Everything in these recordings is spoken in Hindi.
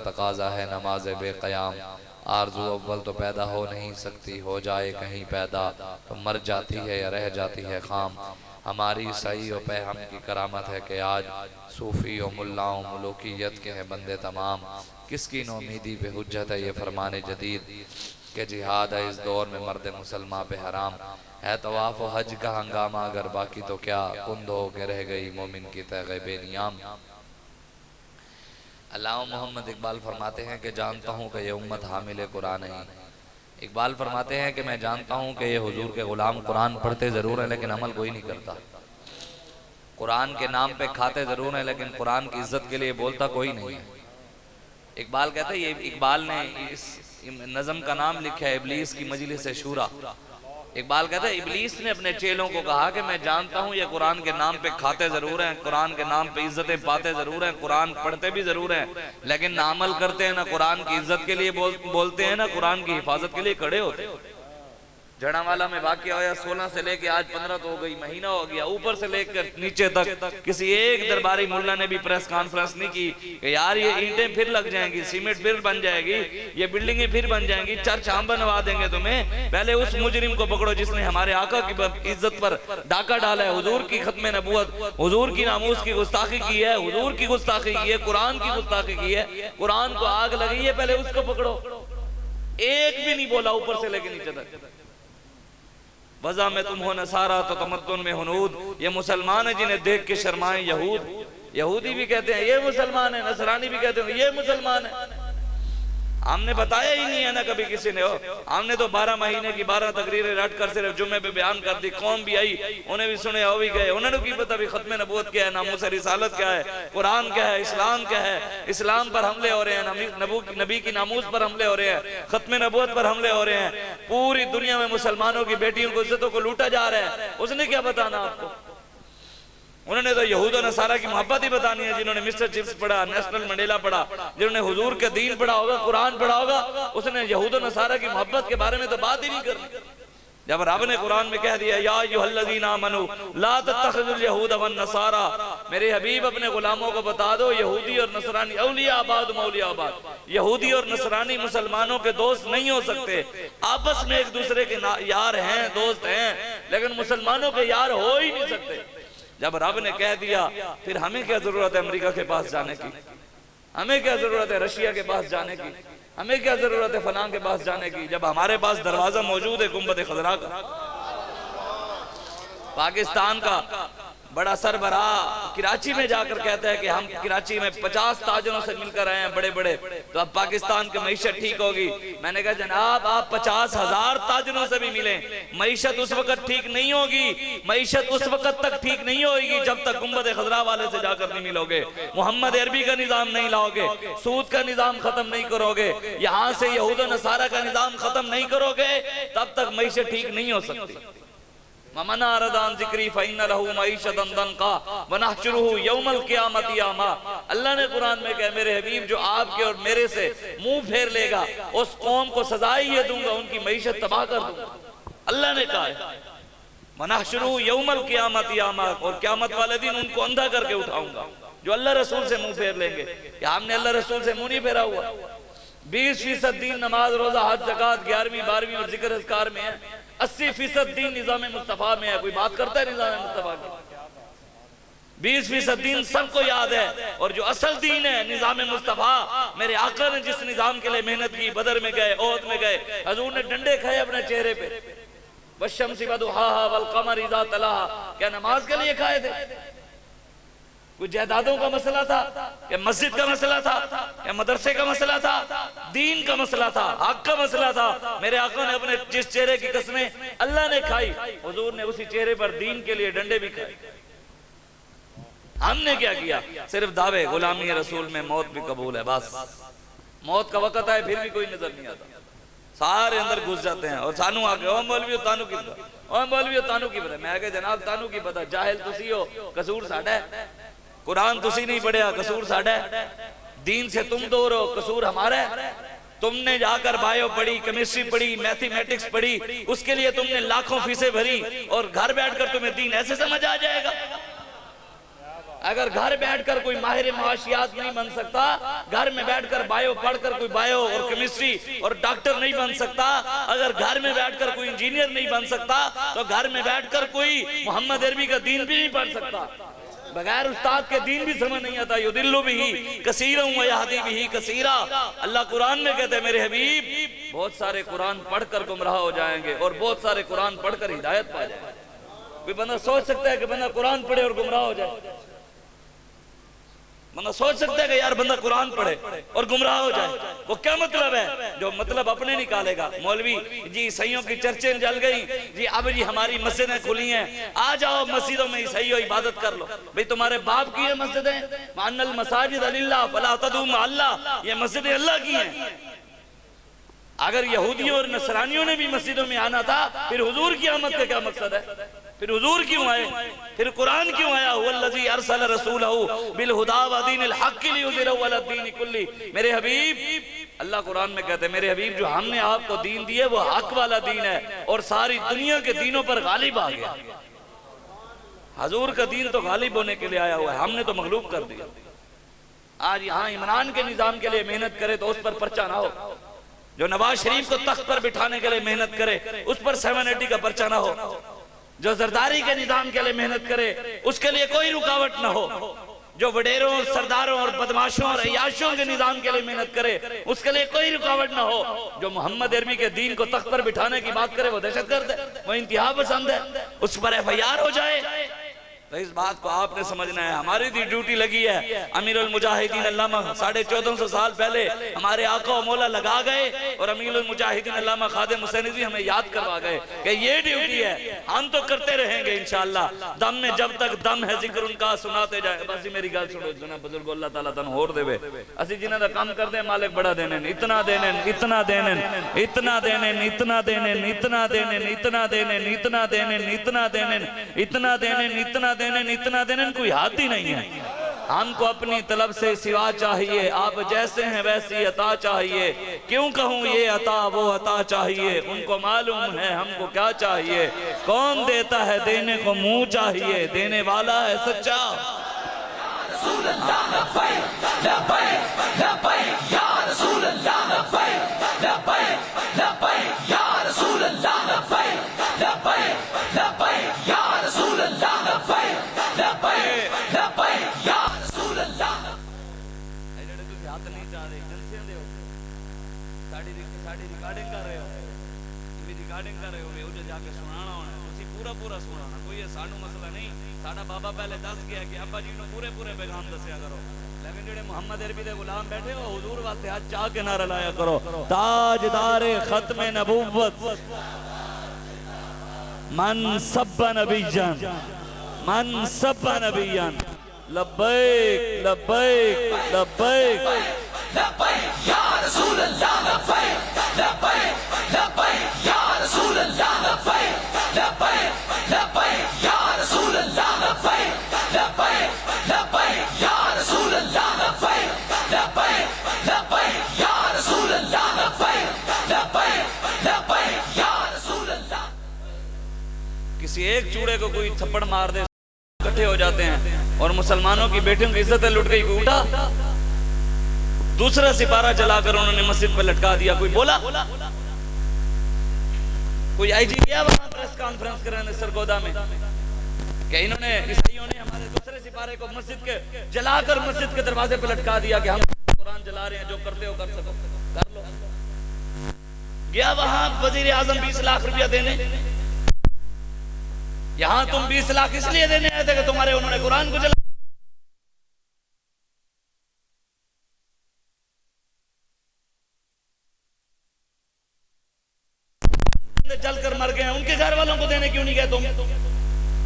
तकाजा है नमाज बेक़याम। आरज़ू अव्वल तो पैदा हो नहीं सकती, हो जाए कहीं पैदा तो मर जाती है या रह जाती है खाम। हमारी सही व पैहम की करामत है कि आज सूफ़ी व मुल्लाओं मुलूकियत के हैं बंदे तमाम। किसकी नौमीदी पे हुज्जत है ये फरमाने जदीद के जिहाद है इस दौर में मर्द मुसलमान पे हराम है। तवाफ़ व हज का हंगामा अगर बाकी तो क्या, कुंद हो के रह गई मोमिन की तैग़ बेनियाम। अल्लामा मोहम्मद इकबाल फरमाते हैं कि जानता हूँ कि ये उम्मत हामिल कुरान है। इकबाल फरमाते हैं कि मैं जानता हूँ कि ये हुजूर के गुलाम कुरान पढ़ते ज़रूर हैं लेकिन अमल कोई नहीं करता। कुरान के नाम पे खाते ज़रूर हैं लेकिन कुरान की इज्जत के लिए बोलता कोई नहीं है। इकबाल कहते हैं, ये इकबाल ने इस नज़म का नाम लिखा है इबलीस की मजलिस शूरा। इकबाल कहते हैं इबलीस ने अपने चेलों को कहा कि मैं जानता हूँ ये कुरान के नाम पे खाते जरूर हैं, कुरान के नाम पे इज्जतें पाते जरूर हैं, कुरान पढ़ते भी जरूर हैं, लेकिन ना अमल करते हैं, ना कुरान की इज्जत के लिए बोलते हैं, ना कुरान की हिफाजत के लिए खड़े होते हैं। जड़ावाला में वाक़या होया 16 से लेके आज 15 तो हो गई, महीना हो गया, ऊपर से लेकर नीचे तक किसी एक दरबारी मुल्ला ने भी प्रेस कॉन्फ्रेंस नहीं की कि यार ये ईंटें फिर लग जाएंगी, सीमेंट फिर बन जाएगी, ये बिल्डिंगें फिर बन जाएंगी, चर्च हम बनवा देंगे तुम्हें। पहले उस मुजरिम को पकड़ो जिसने हमारे आका की इज्जत पर डाका डाला है, हुजूर की खत्म नबूवत, हुजूर की नामूस की गुस्ताखी की है, हुजूर की गुस्ताखी की है, कुरान की गुस्ताखी की है, कुरान को आग लगी है, पहले उसको पकड़ो। एक भी नहीं बोला ऊपर से लेके नीचे तक। वज़ा में तुम हो नसारा तो तमद्दुन में हुनूद, ये मुसलमान है जिन्हें देख के शर्माए यहूद। यहूदी भी कहते हैं ये मुसलमान है, नसरानी भी कहते हैं ये मुसलमान है। हमने बताया ही नहीं है ना कभी किसी ने। हमने तो 12 महीने की 12 तकरीरें रट कर सिर्फ जुम्मे पे बयान कर दी, कौम भी आई, उन्हें भी सुने, हो भी गए, उन्होंने की पता भी खत्म नबूवत क्या है, नामूस रिसालत क्या है, कुरान क्या है, इस्लाम क्या है। इस्लाम पर हमले हो रहे हैं, नबी की नामूस पर हमले हो रहे हैं, खत्म नबूवत पर हमले हो रहे हैं। पूरी दुनिया में मुसलमानों की बेटियों को, इज्जतों को लूटा जा रहा है। उसने क्या बताना आपको? उन्होंने तो यहूद और नसारा की मोहब्बत ही बतानी है। जिन्होंने मिस्टर चिप्स पढ़ा, नेशनल मंडेला पढ़ा, जिन्होंने हुजूर के दीन पढ़ा होगा, कुरान पढ़ा होगा, उसने यहूद और नसारा की मोहब्बत के बारे में तो बात ही नहीं करनी। जब रब ने कुरान में कह दिया या अय्युहल्लज़ीना आमनू ला तत्तखिज़ुल यहूद वन नसारा, मेरे हबीब अपने गुलामों को बता दो यहूदी और नसरानी औलिया आबाद मौलिया आबाद, यहूदी और नसरानी मुसलमानों के दोस्त नहीं हो सकते। आपस में एक दूसरे के यार हैं, दोस्त हैं, लेकिन मुसलमानों के यार हो ही नहीं सकते। जब रब ने कह दिया फिर हमें क्या जरूरत है अमेरिका के पास जाने की, हमें क्या जरूरत है रशिया के पास जाने की, हमें क्या जरूरत है फलां के पास जाने की, जब हमारे पास दरवाजा मौजूद है गुंबद खजरा का। पाकिस्तान का बड़ा सरबरा कराची में जाकर कहता है कि हम कराची में 50 ताजरों से मिलकर आए हैं बड़े बड़े, तो अब पाकिस्तान की मईशत ठीक होगी। मैंने कहा जनाब आप 50,000 ताजरों से भी मिले, मईशत उस वक्त ठीक नहीं होगी, मईशत उस वक्त तक ठीक नहीं होगी जब तक गुंबद खजरा वाले से जाकर नहीं मिलोगे, मोहम्मद अरबी का निजाम नहीं लाओगे, सूद का निजाम खत्म नहीं करोगे, यहाँ से यहूद और नसारा का निजाम खत्म नहीं करोगे, तब तक मईशत ठीक नहीं हो सकती। ममना रदान जिक्री फइन्न लहू मईशतन दंका वनहशुरुहु यौमल क़ियामति अमा। अल्लाह ने कुरान में कहा मेरे हबीब जो आपके और मेरे से मुंह फेर लेगा उस कौम को सजा ये दूंगा, उनकी मईशत तबाह कर दूंगा। अल्लाह ने कहा वनहशुरुहु यौमल क़ियामति अमा, और क़यामत वाले दिन उनको अंधा करके उठाऊंगा जो अल्लाह रसूल से मुंह फेर लेंगे। क्या हमने अल्लाह रसूल से मुंह नहीं फेरा हुआ? 20% दीन नमाज रोजा हज ज़कात 11वीं 12वीं और जिक्र अज़कार में है, 80% दीन निज़ाम मुस्तफ़ा में है। कोई बात करता है निज़ाम मुस्तफ़ा की? 20% दीन सबको याद है, और जो असल दीन है निज़ाम मुस्तफ़ा, मेरे आका ने जिस निज़ाम के लिए मेहनत की, बदर में गए, ओहद में गए, हजूर ने डंडे खाए अपने चेहरे पे, वश्शम्सि वदुहाहा वल क़मरि इज़ा तलाहा, क्या नमाज के लिए खाए थे? कोई जायदादों का मसला था, या मस्जिद का मसला था, या मदरसे का मसला था? दीन का मसला था, हक का मसला था। मेरे आका ने अपने जिस चेहरे की कसमें अल्लाह ने खाई, हुजूर ने उसी चेहरे पर दीन के लिए डंडे भी खाए। हमने क्या किया? सिर्फ दावे गुलामी रसूल में मौत भी कबूल है, बस मौत का वक्त आए फिर भी कोई नजर नहीं आता, सारे अंदर घुस जाते हैं। और सानू आके ओ मौलवी तानू की पता, ओ मौलवी तानू की पता। मैं कहा जनाब तानू की पता, जाहिल तुसी हो, कसूर साडा है। कुरान तुसी नहीं पढ़िया, कसूर साडा है। दीन से तुम दूर हो, कसूर हमारा है। तुमने जाकर बायो पढ़ी, केमिस्ट्री पढ़ी, मैथमेटिक्स पढ़ी, उसके लिए तुमने लाखों फीसें भरी, और घर बैठकर तुम्हें दीन ऐसे समझ आ जाएगा? अगर घर बैठकर कोई माहिर माशियात नहीं बन सकता, घर में बैठकर बायो पढ़कर कोई बायो और केमिस्ट्री और डॉक्टर नहीं बन सकता, अगर घर में बैठकर कोई इंजीनियर नहीं बन सकता, तो घर में बैठकर कोई मोहम्मद अरबी का दीन भी नहीं पढ़ सकता। बगैर उस्ताद के दीन भी समझ नहीं आता। युदिल्लु बिही कसीरा व यहदी बिही कसीरा। अल्लाह कुरान में कहते हैं मेरे हबीब बहुत सारे कुरान पढ़कर गुमराह हो जाएंगे और बहुत सारे कुरान पढ़कर हिदायत पा जाएंगे। कोई बंदा सोच सकता है कि बंदा कुरान पढ़े और गुमराह हो जाए? बंदा सोच सकता है कि यार बंदा कुरान पढ़े और गुमराह हो जाए? वो क्या मतलब है? जो मतलब अपने निकालेगा। मौलवी जी ईसाइयों की चर्चें जल गई जी, अब जी हमारी मस्जिदें खुली हैं, आ जाओ मस्जिदों में ईसाइयों इबादत कर लो। भाई तुम्हारे बाप की है मस्जिदें, मानल मसाजिद लिल्लाह फला तदू मा अल्लाह, ये मस्जिदें अल्लाह की हैं। अगर यहूदियों और नसरानियों ने भी मस्जिदों में आना था, फिर हुजूर की आमद का क्या मकसद है? फिर हुजूर क्यों आए? फिर कुरान क्यों आया? हुवल्लज़ी अरसल रसूलहू बिल हुदा व दीनिल हक़ लियुज़हिरहु अला दीनि कुल्ली। मेरे हबीब, अल्लाह कुरान में कहते हैं मेरे हबीब जो हमने आपको दीन दिए वो हक वाला दीन है और सारी दुनिया के दीनों पर गालिब आ गया। हुजूर का दीन तो गालिब होने के लिए आया हुआ है, हमने तो मगलूब कर दिया। आज यहाँ इमरान के निजाम के लिए मेहनत करे तो उस पर पर्चा ना हो, जो नवाज शरीफ को तख्त पर बिठाने के लिए मेहनत करे उस पर 780 का पर्चा ना हो, जो जरदारी के निजाम के लिए मेहनत करे उसके लिए कोई रुकावट ना हो, जो वडेरों सरदारों और बदमाशों और अय्याशों के निजाम के लिए मेहनत करे उसके लिए कोई रुकावट ना हो। जो मोहम्मद अरबी के दीन को तख्त पर बिठाने की बात करे वो दहशतगर्द है, वो इंतहा पसंद है, उस पर FIR हो जाए। तो इस बात को आपने समझना है। हमारी भी ड्यूटी लगी है। अमीरुल मुजाहिदीन अल्लामा 1450 साल पहले हमारे आका और मौला लगा गए और अमीरुल मुजाहिदीन अल्लामा खादिम हुसैनी जी हमें याद करवा गए कि ये ड्यूटी है, हम तो करते रहेंगे इंशाअल्लाह। दम में जब तक दम है जिक्र उनका सुनाते जाए। बस मेरी गल सुनो जना बुजुर्ग अल्लाह ताला तन होर देवे, असि जिन्हां दा काम करदे मालिक बड़ा देने, इतना देने, इतना देने, इतना देने, इतना देने, इतना देने, इतना देने, इतना देने, इतना देने, इतना देने, इतना देने, इतना देने, कोई हाथ ही नहीं है। हमको अपनी तलब से सिवा चाहिए, आप जैसे हैं वैसी अता चाहिए। क्यों कहूँ ये अता वो अता चाहिए, उनको मालूम है हमको क्या चाहिए। कौन देता है देने को मुंह चाहिए, देने वाला है सच्चा। पूरा सुनाना कोई सानू मसला नहीं। साडा बाबा पहले दस गया कि अब्बा जी ने पूरे पूरे पैगाम दसिया करो, लेकिन जेडे मोहम्मद अरबी दे गुलाम बैठे हो हुजूर वास्ते हाथ चाह के नारा लाया करो, ताजदारे खत्मे नबुव्वत मन सब्बा नबिय्यन, मन सब्बा नबिय्यन, लब्बैक लब्बैक लब्बैक लब्बैक या रसूल अल्लाह, लब्बैक लब्बैक लब्बैक या रसूल अल्लाह, लब्बैक लब्बैक लब्बैक या रसूल अल्लाह, लब्बैक लब्बैक लब्बैक या रसूल अल्लाह, लब्बैक लब्बैक लब्बैक या रसूल अल्लाह, लब्बैक लब्बैक लब्बैक या रसूल अल्लाह। किसी एक चूड़े को कोई थप्पड़ मार दे इकट्ठे हो जाते हैं और मुसलमानों की बेटियों की इज्जत लुट गई। कोई उठा, दूसरा सिपारा जलाकर उन्होंने मस्जिद पर लटका दिया। कोई बोला? कोई IG गया वहां प्रेस कॉन्फ्रेंस कराने सरगोदा में कि इन्होंने ईसाइयों ने हमारे दूसरे सिपारे को मस्जिद के जलाकर मस्जिद के दरवाजे पर लटका दिया कि हम कुरान जला रहे हैं, जो करते हो कर सको कर लो। गया वहां वजीर आजम 20 लाख रुपया देने, यहां तुम 20 लाख इसलिए देने आए थे कि तुम्हारे उन्होंने कुरान को जला जलकर मर गए, उनके घर वालों को देने क्यों नहीं गए तुम?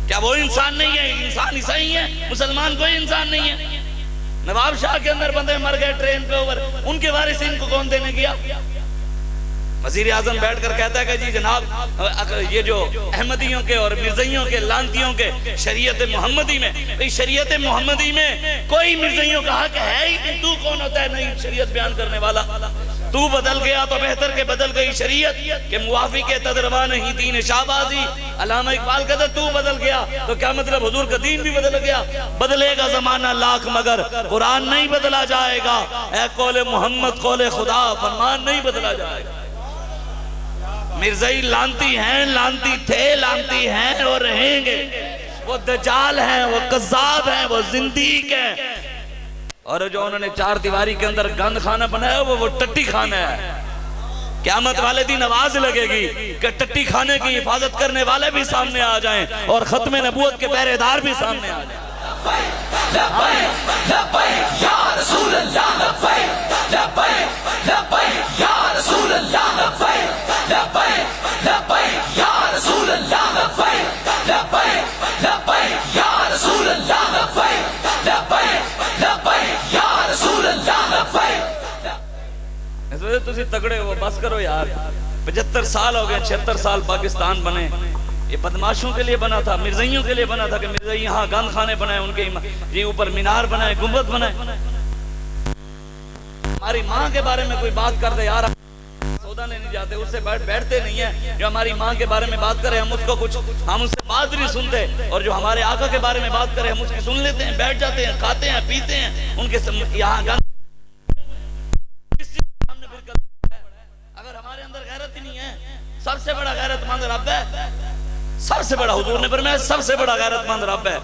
क्या वो इंसान नहीं है? इंसान ईसाई है, मुसलमान कोई इंसान नहीं है। नवाब शाह के अंदर बंदे मर गए ट्रेन पे ऊपर, उनके वारिस इनको कौन देने गया? वजीर आजम बैठ कर कहता है कि जी जनाब ये जो अहमदियों के और मिर्ज़इयों के लानतियों के शरीयत मोहम्मदी में, भाई शरीयत मोहम्मदी में कोई मिर्ज़इयों का हक है ही नहीं। तू कौन होता है नई शरीयत बयान करने वाला? तू बदल गया तो बेहतर के बदल गई शरीयत के मुवाफिक तदरवा नहीं दीन शाहबाजी। अल्लामा इकबाल कहता तू बदल गया तो क्या मतलब हुजूर का दीन भी बदल गया? बदलेगा जमाना लाख मगर कुरान नहीं बदला जाएगा। ऐ कौले मोहम्मद कौले खुदा, फरमान नहीं बदला जाएगा। मिर्ज़ई लानती हैं, लानती थे, लानती हैं और रहेंगे। वो दज्जाल हैं, वो कज़्ज़ाब हैं, वो ज़िंदीक हैं। और जो उन्होंने चार दीवारी के अंदर गंद खाना बनाया वो टट्टी खाना है। क़यामत वाले दिन आवाज लगेगी कि टट्टी खाने की हिफाजत करने वाले भी सामने आ जाएं और खत्मे नबूवत के पहरेदार भी सामने आ जाएं। तगड़े हो बस करो यार। 75 साल हो गए, 76 साल पाकिस्तान बने। ये बदमाशों के लिए बना था, मिर्ज़इयों के लिए बना था कि मिर्ज़ई यहाँ गंद खाने बनाए, उनके ये ऊपर मीनार बनाए, गुंबद बनाए। हमारी माँ के बारे में कोई बात कर दे यार, सौदा लेने जाते उससे बैठते नहीं है। जो हमारी माँ के बारे में बात करे हम उसको कुछ, हम उससे बात नहीं सुनते। और जो हमारे आका के बारे में बात करे हम उसकी सुन लेते हैं, बैठ जाते हैं, खाते हैं, पीते हैं। उनके यहाँ हमारे अंदर गैरत ही नहीं है। सबसे बड़ा गैरतमंद रब है। सबसे बड़ा हुजूर ने फरमाया सबसे बड़ा गैरतमंद रब है।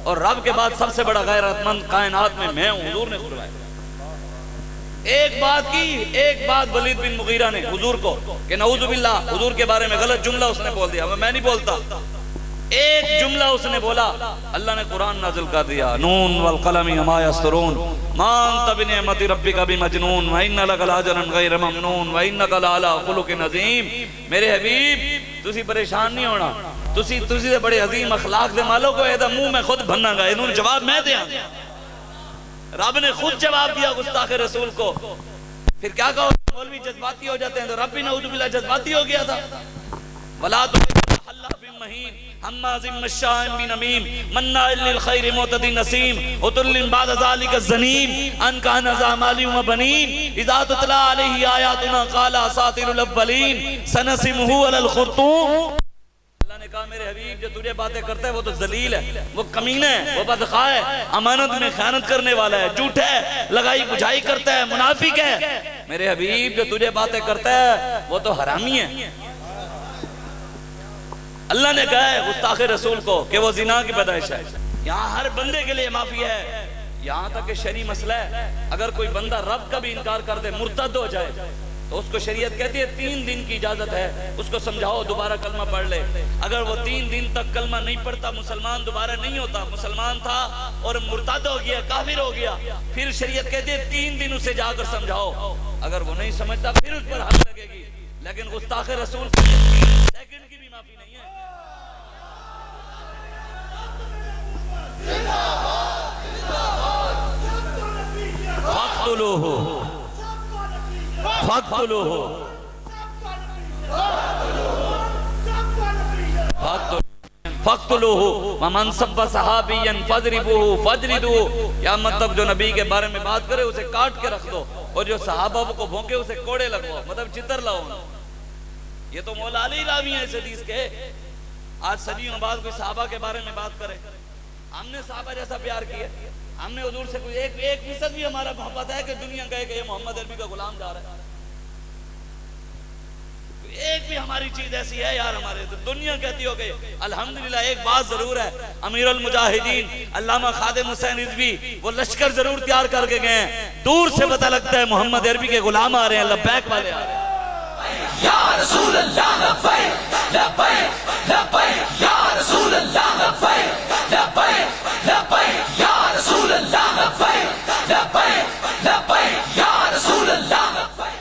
और रब के बाद सबसे बड़ा गैरतमंद कायनात में मैं हूं, हुजूर ने फरमाया। एक बात वलीद बिन मुगीरा ने हुजूर को कि नऊज़ु बिल्लाह, हुजूर के बारे में गलत जुमला उसने बोल दिया। मैं नहीं बोलता। एक जुमला उसने बोला, अल्लाह ने कुरान नाज़िल कर दिया, नून वल कलमी वमा यस्तरून मा अंत बिनिअमति रब्बिका बिमजनून व इन्ना लका लअजरन गैर ममनून व इन्नका लअला खुलुकिन अज़ीम। मेरे हबीब तुसी परेशान नहीं होना, तुसी दे बड़े अजीम अखलाक दे मालो को एदा मुंह में खुद भन्ना गा। इन्होंने जवाब मैं दिया, रब ने खुद जवाब दिया गुस्ताखे रसूल को। फिर क्या कहो, मौलवी जज्बाती हो जाते हैं तो रब भी नऊज़ु बिल्लाह जज्बाती हो गया था। वला तो हम्माज़िम मश्शाइन बिनमीम मन्नाइल लिल खैर मुतदिन नसीम उतुल्लिन बाद ज़ालिका ज़नीम अन काना ज़ा मालिन व बनीन इज़ा तुतला अलैहि आयातुना क़ाला असातिरुल अव्वलीन सनसिमुहु अलल खुर्तूम। अल्लाह ने कहा मेरे हबीब जो तुझे बातें करता है वो तो जलील है, वो कमीना है, वो बदखा है, अमानत में खयानत करने वाला है, झूठा है, लगाई बुझाई करता है, मुनाफिक है। मेरे हबीब जो तुझे बातें करता है वो तो हरामी है। अल्लाह ने कहा है गुस्ताखे रसूल को कि वो जिना की पैदाइश है। यहाँ हर बंदे के लिए माफी है, यहाँ तक कि शरी मसला है। अगर कोई बंदा रब का भी इनकार कर दे, मुर्तद हो जाए, तो उसको शरीयत कहती है 3 दिन की इजाजत है, उसको समझाओ दोबारा कलमा पढ़ ले। अगर वो 3 दिन तक कलमा नहीं पढ़ता, मुसलमान दोबारा नहीं होता, मुसलमान था और मुर्तद हो गया, काफिर हो गया, फिर शरीयत कहती है 3 दिन उसे जाकर समझाओ। अगर वो नहीं समझता फिर उस पर हद लगेगी। लेकिन गुस्ताखे रसूल सेकंड की भी माफी नहीं है। फक़्तुलूहु फक़्तुलूहु फक़्तुलूहु व मन सब्ब सहाबियन फज़रिबूहु फजलिदूहु। या मतलब जो नबी के बारे में बात करे उसे काट के रख दो, और जो सहाबा को भोंके उसे कोड़े लगवाओ, मतलब चितर लाओ। ये तो मौला अली रावी है इस हदीस के। आज सदियों बाद कोई सहाबा के बारे में बात करे, हमने सहाबा जैसा प्यार किया, हमने हुजूर से कोई एक फीसद भी हमारा मोहब्बत है कि दुनिया कहे कि ये मोहम्मद अरबी का गुलाम जा रहा है, एक भी हमारी चीज ऐसी है यार हमारे, तो दुनिया कहती हो गई। अल्हम्दुलिल्लाह एक बात जरूर है, अमीरुल मुजाहिदीन अल्लामा खादिम हुसैन रिजवी वो लश्कर जरूर तैयार करके गए हैं। दूर से पता लगता है मोहम्मद अरबी के गुलाम आ रहे हैं, लब्बैक वाले आ रहे हैं। या रसूल अल्लाह लब्बैक लब्बैक लब्बैक या रसूल अल्लाह लब्बैक लब्बैक लब्बैक या रसूल अल्लाह लब्बैक लब्बैक लब्बैक या रसूल अल्लाह लब्बैक।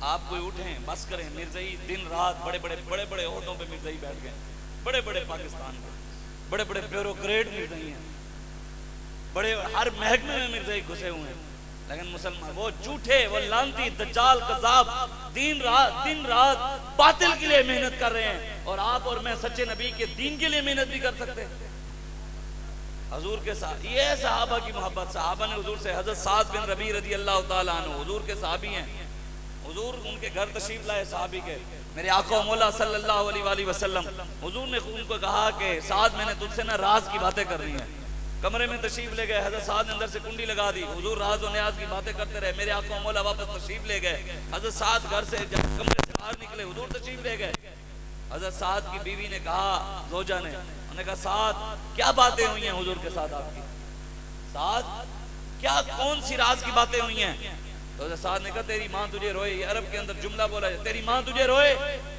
आप कोई उठें बस करें, मिर्ज़ई दिन रात बड़े बड़े ओहदों पे मिर्ज़ई बैठ गए, बड़े पाकिस्तान में बड़े ब्यूरोक्रेट मिर्ज़ई हैं, बड़े हर महकमे में मिर्ज़ई घुसे हुए हैं। लेकिन मुसलमान वो झूठे, वो लानती दज्जाल कज़ाब दिन रात बातिल के लिए मेहनत कर रहे हैं, और आप और मैं सच्चे नबी के दीन के लिए मेहनत भी कर सकते हैं। हुजूर के साथ ये सहाबा की मोहब्बत, सहाबा ने हुजूर से, हजरत साद बिन रबी रजी अल्लाह ताला अन्हु हुजूर के सहाबी हैं, हुजूर उनके घर तशरीफ लाए सहाबी के, मेरे आका मौला सल्लल्लाहु अलैहि वसल्लम, हुजूर ने उनको कहा कि साद मैंने तुझसे ना राज की बातें करनी है। कमरे में तशरीफ ले गए, हजरत साद ने अंदर से कुंडी लगा दी, हुजूर राज और न्याज की बातें करते रहे, मेरे आका मौला वापस तशरीफ ले गए। हजरत साद घर से जब कमरे से बाहर निकले, हुजूर तशरीफ ले गए। हजरत साद की बीवी ने कहा, जोजा ने, उन्होंने कहा साद क्या बातें हुई हैं हुजूर के साथ आपकी, साद क्या कौन सी राज की बातें हुई हैं? तो साद ने कहा तेरी माँ तुझे रोए, ये अरब के अंदर जुमला बोला है, तेरी माँ तुझे रोए,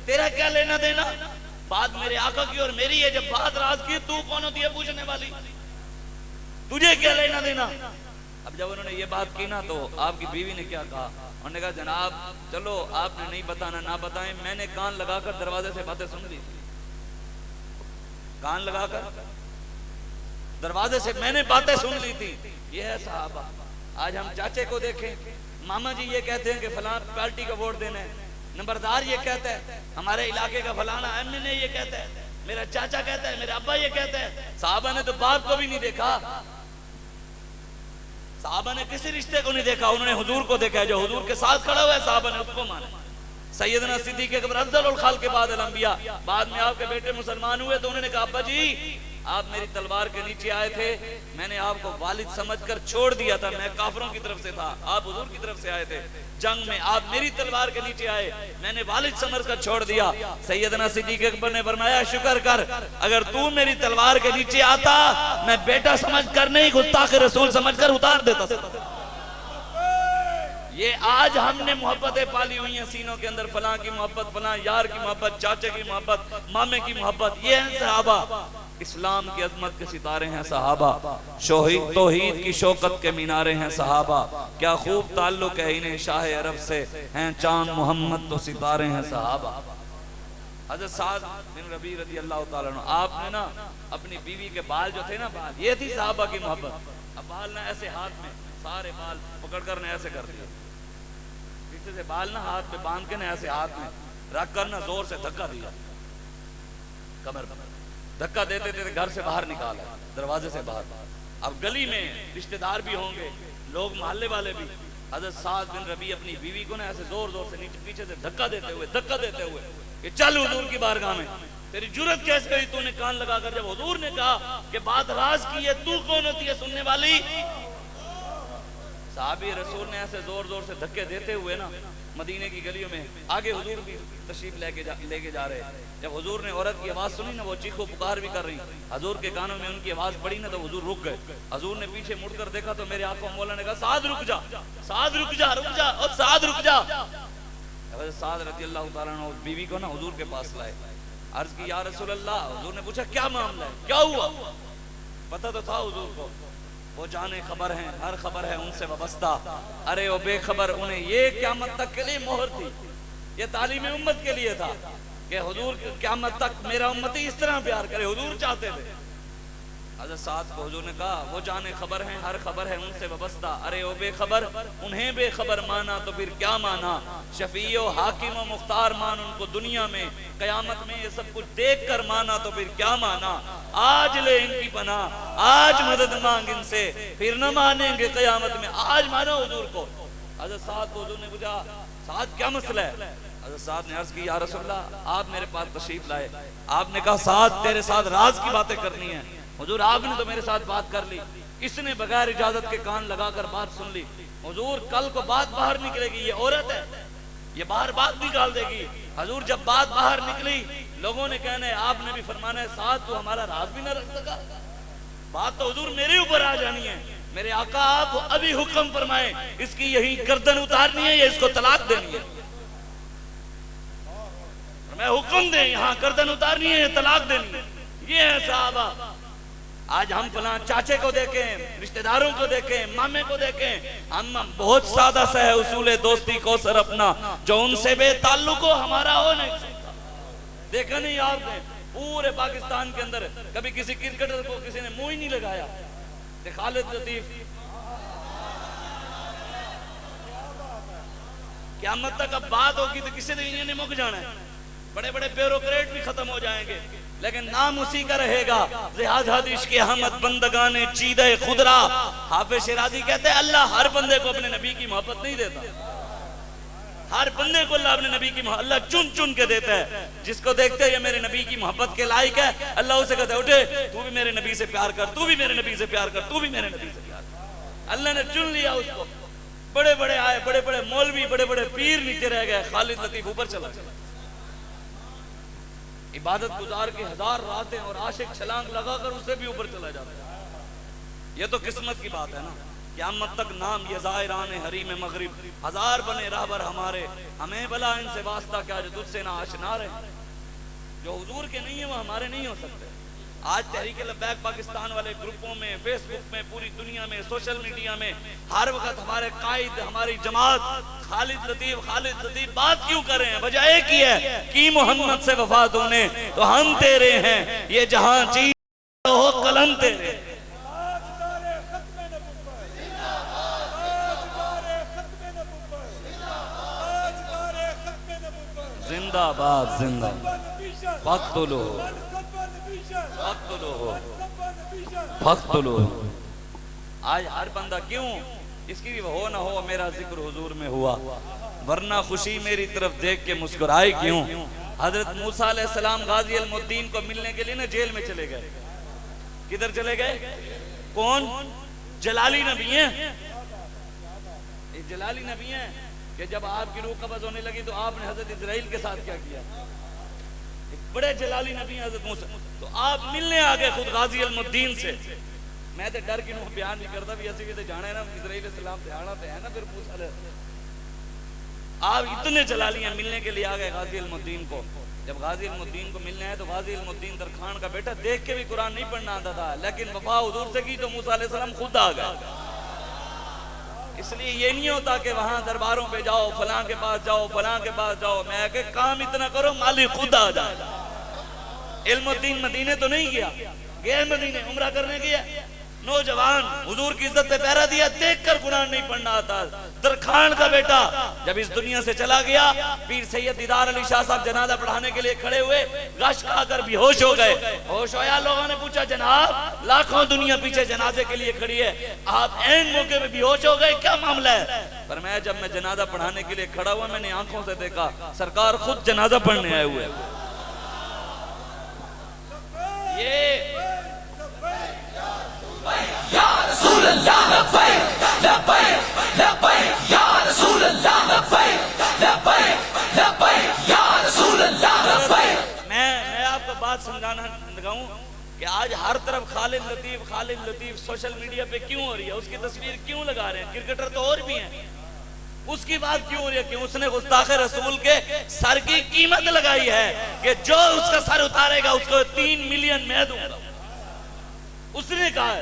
तेरा क्या लेना देना, बात मेरे आका की और मेरी है, जब बात राज की तू कौन होती है पूछने वाली, तुझे क्या लेना देना। अब जब उन्होंने ये बात की ना तो आपकी बीवी ने क्या कहा, उन्होंने कहा जनाब चलो आपने नहीं बताना ना बताएं, मैंने कान लगाकर दरवाजे से बातें सुन ली, कान लगाकर दरवाजे से मैंने बातें सुन ली थी। ये है सहाबा। आज हम चाचे को देखें, मामा जी ये कहते हैं कि फलां पार्टी को वोट देना है, नंबरदार ये कहता है, हमारे इलाके का फलाना एमएनए ये कहता है, मेरा चाचा कहता है, मेरा अब्बा ये कहता है। सहाबा ने तो बाप को भी नहीं देखा, सहाबा ने किसी रिश्ते को नहीं देखा, उन्होंने हुजूर को देखा, जो हुजूर के साथ खड़ा हुआ है सहाबा ने उसको माना। सैयदना सिद्दीक़ अकबर अफ़ज़लुल ख़ल्क़ के बाद अल-अंबिया, बाद में आपके बेटे मुसलमान हुए तो उन्होंने कहा अब्बा जी आप मेरी तलवार के नीचे आए थे, मैंने आपको वालिद समझकर छोड़ दिया था, मैं काफिरों की तरफ से था, आप हुजूर की तरफ से आए थे जंग में, आप मेरी तलवार के नीचे आए, मैंने वालिद समझकर छोड़ दिया। सैयदना सिद्दीक़ अकबर ने फरमाया शुक्र कर, अगर तू मेरी तलवार के नीचे आता मैं बेटा समझकर नहीं गुस्ताख़ रसूल समझकर उतार देता। ये आज हमने मोहब्बतें पाली हुई हैं सीनों के अंदर, फलां की मोहब्बत, फलां यार की मोहब्बत, चाचे की मोहब्बत, मामे की मोहब्बत, ये है सहाबा। इस्लाम की अजमत के सितारे हैं सहाबा, तौहीद की शौकत के मीनारे हैं सहाबा, क्या खूब ताल्लुक है इन्हें शाह अरब से, हैं चांद मोहम्मद तो सितारे हैं सहाबा। हज़रत साद बिन रबी रज़ी अल्लाह ताला अन्हु, आपने ना अपनी बीवी के बाल जो थे ना, बाल ये थी सहाबा की मोहब्बत। अब बाल ना ऐसे हाथ में, सारे बाल पकड़कर ने ऐसे कर दिया, पीछे से बाल ना हाथ पे बांध के ना ऐसे हाथ में रख कर ना जोर से धक्का दिया, कमर पर धक्का देते देते घर से बाहर निकाला, दरवाजे से बाहर। अब गली में रिश्तेदार भी होंगे, लोग मोहल्ले वाले भी, हज़रत साद बिन रबी अपनी बीवी को ना ऐसे जोर जोर से नीचे पीछे से धक्का देते हुए कि चल हुजूर की बारगाह में, तेरी जुर्रत कैसे करी तूने कान लगाकर, जब हुजूर ने कहा कि बात राज की है, तू कौन होती है सुनने वाली। साहबी रसूल ने ऐसे जोर जोर से धक्के देते हुए ना मदीने की गलियों में, आगे हुजूर भी तशरीफ लेके जा रहे। जब हुजूर ने औरत की आवाज सुनी ना, वो चीखो पुकार भी कर रही, हुजूर के कानों में उनकी आवाज पड़ी ना तो हुजूर रुक गए। हुजूर ने पीछे मुड़कर देखा तो मेरे आंखों मौला ने कहा साद रुक जा, साद रुक जा, रुक जा और साद रुक जा। साद रज़ी अल्लाह ताला अन्हु बीवी को ना हुजूर के पास लाए, अर्ज की या रसूल अल्लाह। हुजूर ने पूछा क्या मामला है, क्या हुआ? पता तो था हुजूर को, वो जाने खबर हैं, हर खबर है उनसे वाबस्ता। अरे वो बेखबर, उन्हें ये क़यामत तक के लिए मोहर थी, ये तालीम उम्मत के लिए था कि हुजूर क़यामत तक मेरा उम्मती इस तरह प्यार करे, हुजूर चाहते थे। हज़रत साद को हुजूर ने कहा वो जाने खबर हैं, हर खबर है उनसे वाबस्ता। अरे वो बेखबर, उन्हें बेखबर माना तो फिर क्या माना, शफीओ हाकिम व मुख्तार मान उनको दुनिया में, क़यामत में ये सब कुछ देख कर माना तो फिर क्या माना। आज ले इनकी पनाह, आज मदद मांग इनसे, फिर न मानेंगे क़यामत में, आज मानो हुजूर को। हज़रत साद को हुजूर ने पूछा साद क्या मसला है? हज़रत साद ने अर्ज की या रसूलल्लाह आप मेरे पास तशरीफ लाए, आपने कहा साद तेरे साथ राज की बातें करनी है। हुजूर आपने तो मेरे साथ बात कर ली, इसने बगैर इजाजत के कान लगाकर बात सुन ली। हुजूर कल को बात बाहर निकलेगी, ये औरत है, ये बाहर बात निकाल देगी। हुजूर जब बात बाहर निकली, लोगों ने कहना है आपने भी फरमाना है साथ तो हमारा राज भी न रख सका, बात तो हुजूर मेरे ऊपर आ जानी है। मेरे आका आप अभी हुक्म फरमाए, इसकी यही गर्दन उतारनी है या इसको तलाक देनी है? मैं हुक्म दे, यहाँ गर्दन उतारनी है या तलाक देनी है? ये है साहबा। आज हम फलां चाचे को देखें, रिश्तेदारों को देखें, मामे को देखें, हम बहुत सादा सा है उसूल दोस्ती को सर अपना, जो उनसे बेताल्लुक हो हमारा हो नहीं सकता। देखा नहीं आपने पूरे पाकिस्तान के अंदर कभी किसी क्रिकेटर को किसी ने मुंह ही नहीं लगाया। खालिद लतीफ क़यामत तक अब बात होगी तो किसी दिन ने मुक जाना है, बड़े बड़े ब्यूरोक्रेट भी खत्म हो जाएंगे, लेकिन नाम उसी का रहेगा। जिहाद हदीस के अहमद बंदगाने चीदे खुदरा। हाफिज शिराजी कहते हैं अल्लाह हर बंदे को अपने नबी की मोहब्बत नहीं देता, हर बंदे को अल्लाह अपने नबी की अल्लाह चुन चुन के देता है। जिसको देखते हैं ये मेरे नबी की मोहब्बत के लायक है, अल्लाह उसे कहता है उठे तू भी मेरे नबी से प्यार कर, तू भी मेरे नबी से प्यार कर, तू भी मेरे नबी से प्यार कर। अल्लाह ने चुन लिया उसको। बड़े बड़े आए, बड़े बड़े मौलवी, बड़े बड़े पीर नीचे रह गए, खालिद लतीफ ऊपर चला गया। इबादत गुजार के 1000 रातें और आशिक छलांग लगाकर उससे भी ऊपर चला जाता है। ये तो किस्मत की बात है ना। क़यामत तक नाम ये ज़ायरान हरीम मगरिब 1000 बने राहबर हमारे, हमें भला इनसे वास्ता क्या जो तुझसे ना आशना रहे। जो हुजूर के नहीं है वो हमारे नहीं हो सकते। आज तहरीक लब्बैक पाकिस्तान वाले ग्रुपों में, फेसबुक में, पूरी दुनिया में, सोशल मीडिया में हर वक्त हमारे कायद, हमारी जमात खालिद लतीफ बात क्यों कर रहे हैं? वजह एक ही है कि मोहम्मद से वफा तूने तो हम तेरे हैं, ये जहां चीज हो कलम तेरे। जिंदाबाद जिंदाबाद। फख्तुलो। आज हर बंदा क्यों, इसकी भी हो ना हो मेरा जिक्र हुजूर में हुआ, वरना खुशी मेरी तरफ देख के मुस्कुराए क्यों। हजरत मूसा अलैहिस्सलाम गाजी अल-मुद्दीन को मिलने के लिए ना जेल में चले गए। किधर चले गए? कौन? जलाली नबी हैं। जलाली नबी हैं कि जब आपकी रूह कब्ज़ होने लगी तो आपने हजरत इजराइल के साथ क्या किया? बड़े जलाली नबी हजरत मूसा, तो आप मिलने आ गए खुद गाजी अल-मुद्दीन से। मैं तो डर की बयान नहीं करता भी ऐसे भी तो जाना है ना, इजराइल सलाम ध्यान है ना। फिर मूसा आप इतने जलाली हैं, मिलने के लिए आ गए गाजी अल-मुद्दीन को। जब गाजी अल-मुद्दीन को मिलने आए तो गाजी अल-मुद्दीन दरखान का बेटा देख के भी कुरान नहीं पढ़ना आता था, लेकिन वफा हुजूर से की तो मूसा अलैहिस्सलाम खुद आ गए। इसलिए ये नहीं होता कि वहां दरबारों पे जाओ, फलां के पास जाओ, फलां के पास जाओ, मैं के काम इतना करो मालिक खुद आ जाए। इल्मुद्दीन मदीने तो नहीं गया, गैर मदीने उम्रा करने गया। नौजवान हुजूर की इज्जत पे पहरा दिया, देखकर कुरान नहीं पढ़ना आता। दरखान का बेटा जब इस दुनिया से चला गया, पीर सैयद दीदार अली शाह साहब जनाजा पढ़ाने के लिए खड़े हुए, गश खाकर बेहोश हो गए। होश होया, लोगों ने पूछा जनाब लाखों दुनिया पीछे जनाजे के लिए खड़ी है, आप ऐन मौके पे बेहोश हो गए, क्या मामला है? पर मैं जब मैं जनाजा पढ़ाने के लिए खड़ा हुआ, मैंने आंखों से देखा सरकार खुद जनाजा पढ़ने आए हुए। ये या रसूल अल्लाह लब्बैक लब्बैक लब्बैक या रसूल अल्लाह लब्बैक लब्बैक लब्बैक या रसूल अल्लाह लब्बैक। मैं आपको बात समझाना लगाऊं कि आज हर तरफ खालिद लतीफ सोशल मीडिया पे क्यों हो रही है? उसकी तस्वीर क्यों लगा रहे हैं? क्रिकेटर तो और भी हैं, उसकी बात क्यों हो रही है कि उसने गुस्ताखे रसूल के सर की कीमत लगाई है कि जो उसका सर उतारेगा उसको 3 मिलियन मैं दूंगा। उसने कहा है।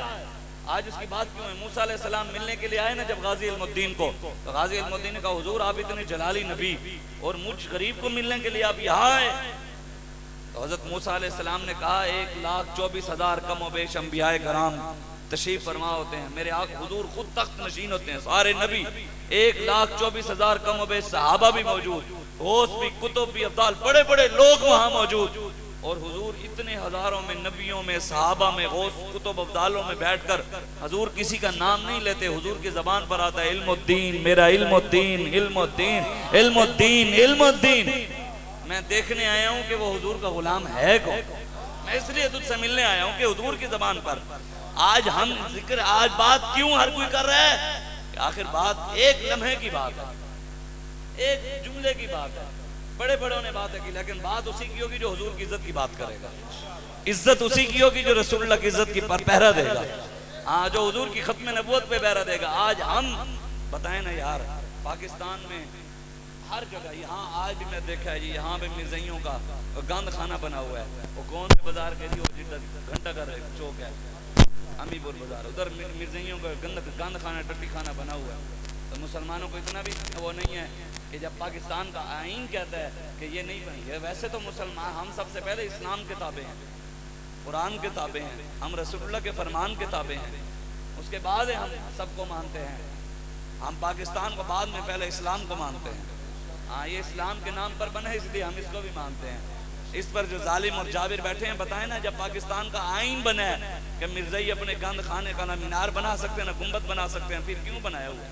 आज उसकी बात क्यों है? मूसा अलैहिस्सलाम मिलने के लिए आए ना जब गाजी अल-मुद्दीन को, तो गाजी अल-मुद्दीन ने कहा हुजूर आप इतने जलाली नबी और मुझ गरीब को मिलने के लिए आप यहाँ आए। तो हजरत मूसा अलैहिस्सलाम ने कहा 1,24,000 कम व बेश अंबियाए कराम तशरीफ फरमा होते हैं, मेरे आका हुजूर खुद तख्त नशीन होते हैं, सारे नबी 1,24,000 कम व बेश सहाबा भी मौजूद, गौस भी, कुतुब भी, अब्दाल, बड़े बड़े लोग वहाँ मौजूद। और हुजूर इतने हजारों में, नबियों में, सहाबा में, गौस, कुतुब, अब्दालों में बैठकर हुजूर किसी का नाम नहीं लेते। हुजूर की जबान पर आता है इल्मुद्दीन, मेरा इल्मुद्दीन, इल्मुद्दीन, इल्मुद्दीन, इल्मुद्दीन। मैं देखने आया हूँ कि वो हुजूर का गुलाम है कौन। मैं इसलिए तुझसे मिलने आया हूँ कि हुजूर की जबान पर आज हम जिक्र, आज बात क्यों हर कोई कर रहा है? आखिर बात एक लम्हे की बात है, एक जुमले की बात है। बड़े बड़ों ने बात की, लेकिन बात उसी की होगी जो हुजूर की इज्जत की बात करेगा। इज्जत उसी की होगी जो रसूलुल्लाह की इज्जत की पर पहरा देगा। हाँ, जो हुजूर की खत्म नबूवत पे पहरा देगा। आज हम बताएं ना यार, पाकिस्तान में हर जगह, यहाँ आज भी मैं देखा है जी, यहाँ पे मिर्ज़ाइयों का गंद खाना बना हुआ है। वो कौन से बाजार के जी, घंटा का चौक है, अमीपुर बाजार, उधर मिर्ज़ाइयों का गंद खाना, टट्टी खाना बना हुआ है। तो मुसलमानों को इतना भी वो नहीं है कि जब पाकिस्तान का आईन कहता है कि ये नहीं बनी। वैसे तो मुसलमान हम सबसे पहले इस्लाम के ताबे हैं, कुरान के ताबे हैं, हम रसूलुल्लाह के फरमान के ताबे हैं, उसके बाद हम सबको मानते हैं। हम पाकिस्तान को बाद में, पहले इस्लाम को मानते हैं। हाँ, ये इस्लाम के नाम पर बने इसलिए हम इसको भी मानते हैं। इस पर जो जालिम और जाबिर बैठे हैं, बताएं ना, जब पाकिस्तान का आईन बना है कि मिर्ज़ाई अपने गंद खाने का ना मीनार बना सकते हैं ना गुंबद बना सकते हैं, फिर क्यों बनाया हुआ?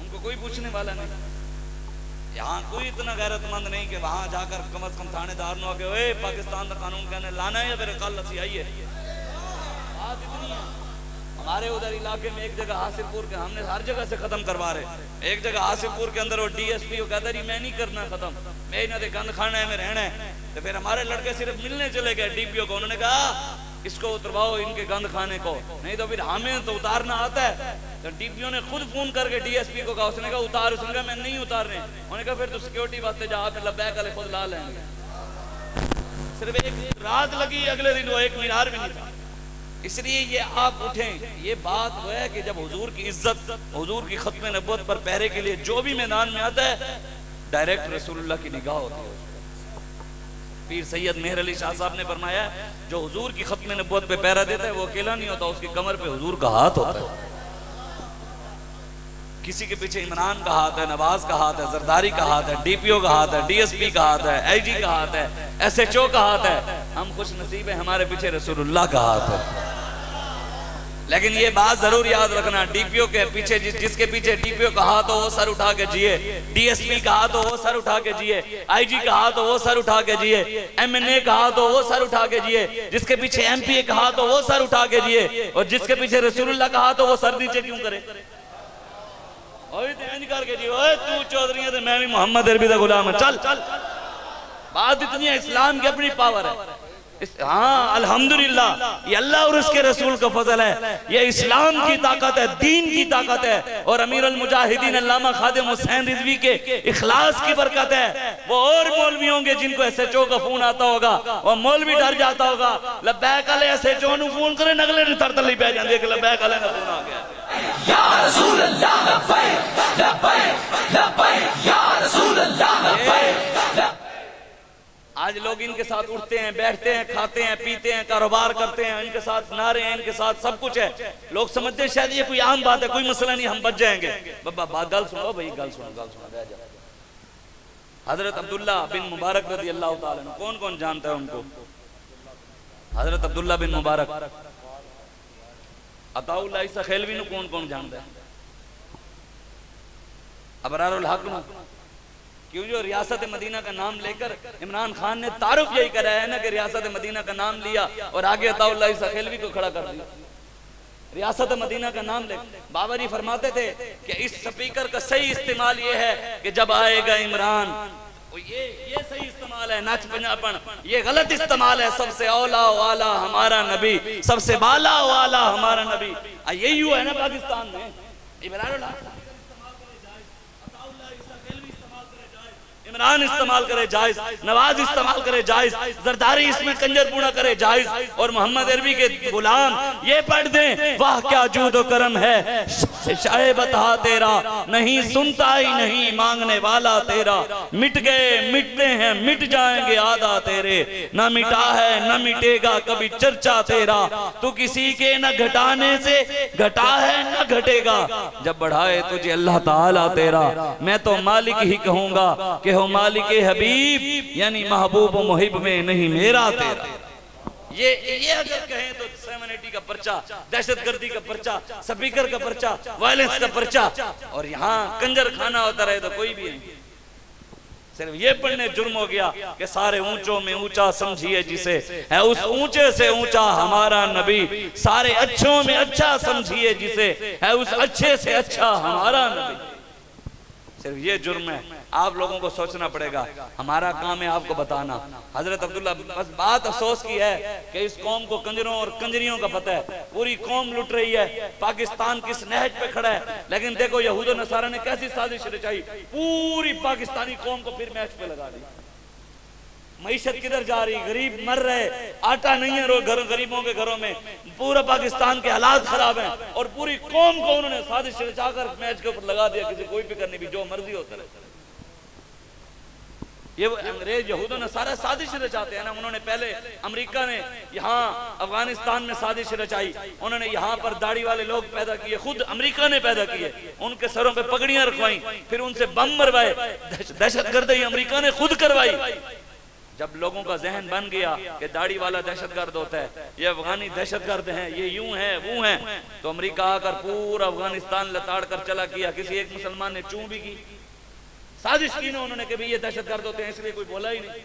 उनको कोई पूछने वाला नहीं। यहाँ कोई इतना गैरतमंद नहीं कि वहां जाकर कम अज कम थानेदार नो के ओए पाकिस्तान का कानून कहने लाना है या मेरे कल लसी आई है। बात इतनी है। हमारे उधर इलाके में एक जगह हासिफपुर के, हमने हर जगह से खत्म करवा रहे। एक जगह हासिफपुर के अंदर वो डीएसपी वो कहता रही मैं नहीं करना खत्म, मैं इन्हें दे गंद खाना है, मैं रहना है। तो फिर हमारे लड़के सिर्फ मिलने चले गए डीपीओ को, उन्होंने कहा इसको उतरवाओ इनके गंद खाने को, नहीं तो फिर हमें तो उतारना आता है। तो डीपीओ ने खुद फोन करके डीएसपी को कहा, उसने कहा उतार, उसने कहा मैं नहीं उतारने। उन्होंने कहा फिर तो सिक्योरिटी वास्ते जा, फिर लब्बैक वाले खुद ला लेंगे। सिर्फ एक रात लगी, अगले दिन वो एक मीनार भी नहीं था। इसलिए ये आप उठें, ये बात वो है कि जब हुजूर की इज्जत, हुजूर की खत्म नबूवत पर पहरे के लिए जो भी मैदान में आता है, डायरेक्ट रसूलुल्लाह की निगाह होती है। पीर सैयद मेहर अली शाह साहब ने फरमाया जो हुजूर की खत्म नबूवत पे पहरा देता है वो अकेला नहीं होता, उसकी कमर पे हुजूर का हाथ होता है। किसी के पीछे इमरान का हाथ है, नवाज का हाथ है, जरदारी का हाथ है, डीपीओ का हाथ है, डीएसपी का हाथ है, आईजी का हाथ है, एसएचओ का हाथ है। हम खुश नसीब है, हमारे पीछे रसूलुल्लाह का हाथ है। लेकिन ये बात जरूर याद रखना, डीपीओ के पीछे जिसके पीछे डीपीओ का हाथ हो वो सर उठा के जिए, डीएसपी का हाथ हो वो सर उठा के जिए, आईजी का हाथ हो वो सर उठा के जिए, एमएनए का हाथ हो वो सर उठा के जिए, जिसके पीछे एमपीए का हाथ हो वो सर उठा के जिए, और जिसके पीछे रसूलुल्लाह का हाथ हो वो सर नीचे क्यों करे? करके जी तू चौधरी है तो मैं भी मोहम्मद अरबी का गुलाम है, चल चल। बात इतनी है, इस्लाम की अपनी पावर है। हाँ अल्हम्दुलिल्लाह, ये अल्लाह और उसके रसूल का फजल है, ये इस्लाम की ताकत है, दीन की ताकत है, और अमीर अल मुजाहिदीन अल्लामा खादिम हुसैन रिजवी के इखलास की बरकत है। वो और मौलवी होंगे जिनको एसएचओ का फोन आता होगा, वो मौलवी डर जाता होगा, लब्बैक वाले एसएचओ नु फोन करे नगले ने तरतली पै जांदी है कि लब्बैक वाले का फोन आ गया या रसूल अल्लाह, लब्बैक लब्बैक लब्बैक या रसूल अल्लाह। आज लोग इनके साथ उठते हैं, बैठते हैं, खाते हैं, पीते हैं, कारोबार करते हैं, इनके साथ नारे हैं, इनके साथ सब कुछ है। लोग समझते हैं शायद ये कोई आम बात है, कोई मसला नहीं, हम बच जाएंगे। बाबा गल सुनो भाई, गल सुनो, गल सुनो, रह जाओ। हजरत अब्दुल्ला बिन मुबारक रज़ी अल्लाह ताला अन्हु, कौन कौन जानता है उनको? हजरत अब्दुल्ला बिन मुबारक, अताउल्लाह ईसा खेलवी नु कौन कौन जानता है? अबरारुल हक नु, क्यों जो रियासत मदीना का नाम लेकर इमरान खान ने तारुफ यही कराया है ना कि रियासत मदीना का नाम लिया और आगे अताउल्लाह ईसा खेलवी को खड़ा कर दिया। रियासत मदीना का नाम ले, बाबरी फरमाते थे कि इस स्पीकर का सही इस्तेमाल ये है कि जब आएगा इमरान, ये सही इस्तेमाल है, नाच पंजाबन, ये गलत इस्तेमाल है। सबसे औला वाला हमारा नबी, सबसे बाला वाला हमारा नबी, यही हुआ है ना पाकिस्तान में। इमरान इस्तेमाल करे जायज, नवाज इस्तेमाल करे जायज, जरदारी इसमें कंजरपूना करे जायज, और मोहम्मद अरबी के गुलाम ये पढ़ दें वाह क्या जूदो करम है शाये बता तेरा, नहीं सुनता ही नहीं मांगने वाला तेरा, मिट गए मिटते हैं मिट जाएंगे आदा तेरे, न मिटा है न मिटेगा कभी चर्चा तेरा, तू किसी के न घटाने से घटा है न घटेगा, जब बढ़ाए तुझे अल्लाह ताला तेरा, मैं तो मालिक ही कहूंगा कि हो मालिक हबीब, यानी महबूब मुहिब में नहीं मेरा तेरा। ये अगर कहें तो 780 का पर्चा, दहशतगर्दी का पर्चा, स्पीकर का पर्चा, वायलेंस का पर्चा, और यहाँ कंजर खाना होता रहे तो कोई भी नहीं। सिर्फ ये पढ़ने जुर्म हो गया कि सारे ऊंचों में ऊंचा समझिए जिसे, है उस ऊंचे से ऊंचा हमारा नबी, सारे अच्छों में अच्छा समझिए जिसे, है उस अच्छे से अच्छा हमारा नबी। सिर्फ ये जुर्म है, आप लोगों को सोचना पड़ेगा, हमारा काम है आपको बताना। हजरत अब्दुल्ला, बस बात अफसोस की है कि इस कौम को कंजरों और कंजरियों का पता है, पूरी कौम लुट रही है, पाकिस्तान किस नहज पे खड़ा है, लेकिन देखो यहूद और नसारा ने कैसी साजिश रचाई, पूरी पाकिस्तानी कौम को फिर मैच पे लगा दी। मईशत किधर जा रही, गरीब मर रहे, आटा नहीं है गरीबों के घरों में, पूरा पाकिस्तान के हालात खराब हैं, और पूरी कौम को उन्होंने साजिश रचाकर मैच के ऊपर लगा दिया, किसी कोई फिक्र नहीं भी, जो मर्जी होता रहे। ये वो अंग्रेज यहूद ने सारा साजिश रचाते हैं ना। उन्होंने पहले अमेरिका ने यहाँ अफगानिस्तान में साजिश रचाई, उन्होंने यहाँ पर दाढ़ी वाले लोग पैदा किए, खुद अमेरिका ने पैदा किए, उनके सरों पे पगड़ियां रखवाई, फिर उनसे बम मरवाए, दहशतगर्दी अमेरिका ने खुद करवाई। जब लोगों का जहन बन गया कि दाढ़ी वाला दहशतगर्द होता है, ये अफगानी दहशतगर्द हैं, ये यूं है वो हैं, तो अमेरिका आकर पूरा अफगानिस्तान लताड़ कर चला किया। किसी एक मुसलमान ने चूं भी की, साजिश की ना उन्होंने कि भाई ये दहशतगर्द होते हैं, इसलिए कोई बोला ही नहीं।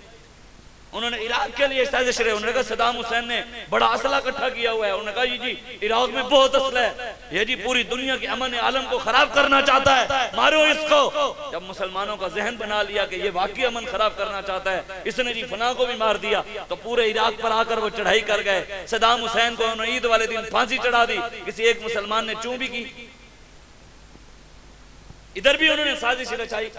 उन्होंने इराक के लिए साजिश रहे, उन्होंने कहा सदाम हुसैन ने बड़ा असला इकट्ठा किया हुआ है, उन्होंने कहा जी इराक में बहुत असला है, ये जी पूरी दुनिया के अमन आलम को खराब करना चाहता है, मारो इसको। जब मुसलमानों का जहन बना लिया कि ये वाकई अमन खराब करना चाहता है, इसने जी फना को भी मार दिया, तो पूरे इराक पर आकर वो चढ़ाई कर गए। सदाम हुसैन को उन्होंने ईद वाले दिन फांसी चढ़ा दी, किसी एक मुसलमान ने चूं भी की। इधर भी उन्होंने साजिश रचाई।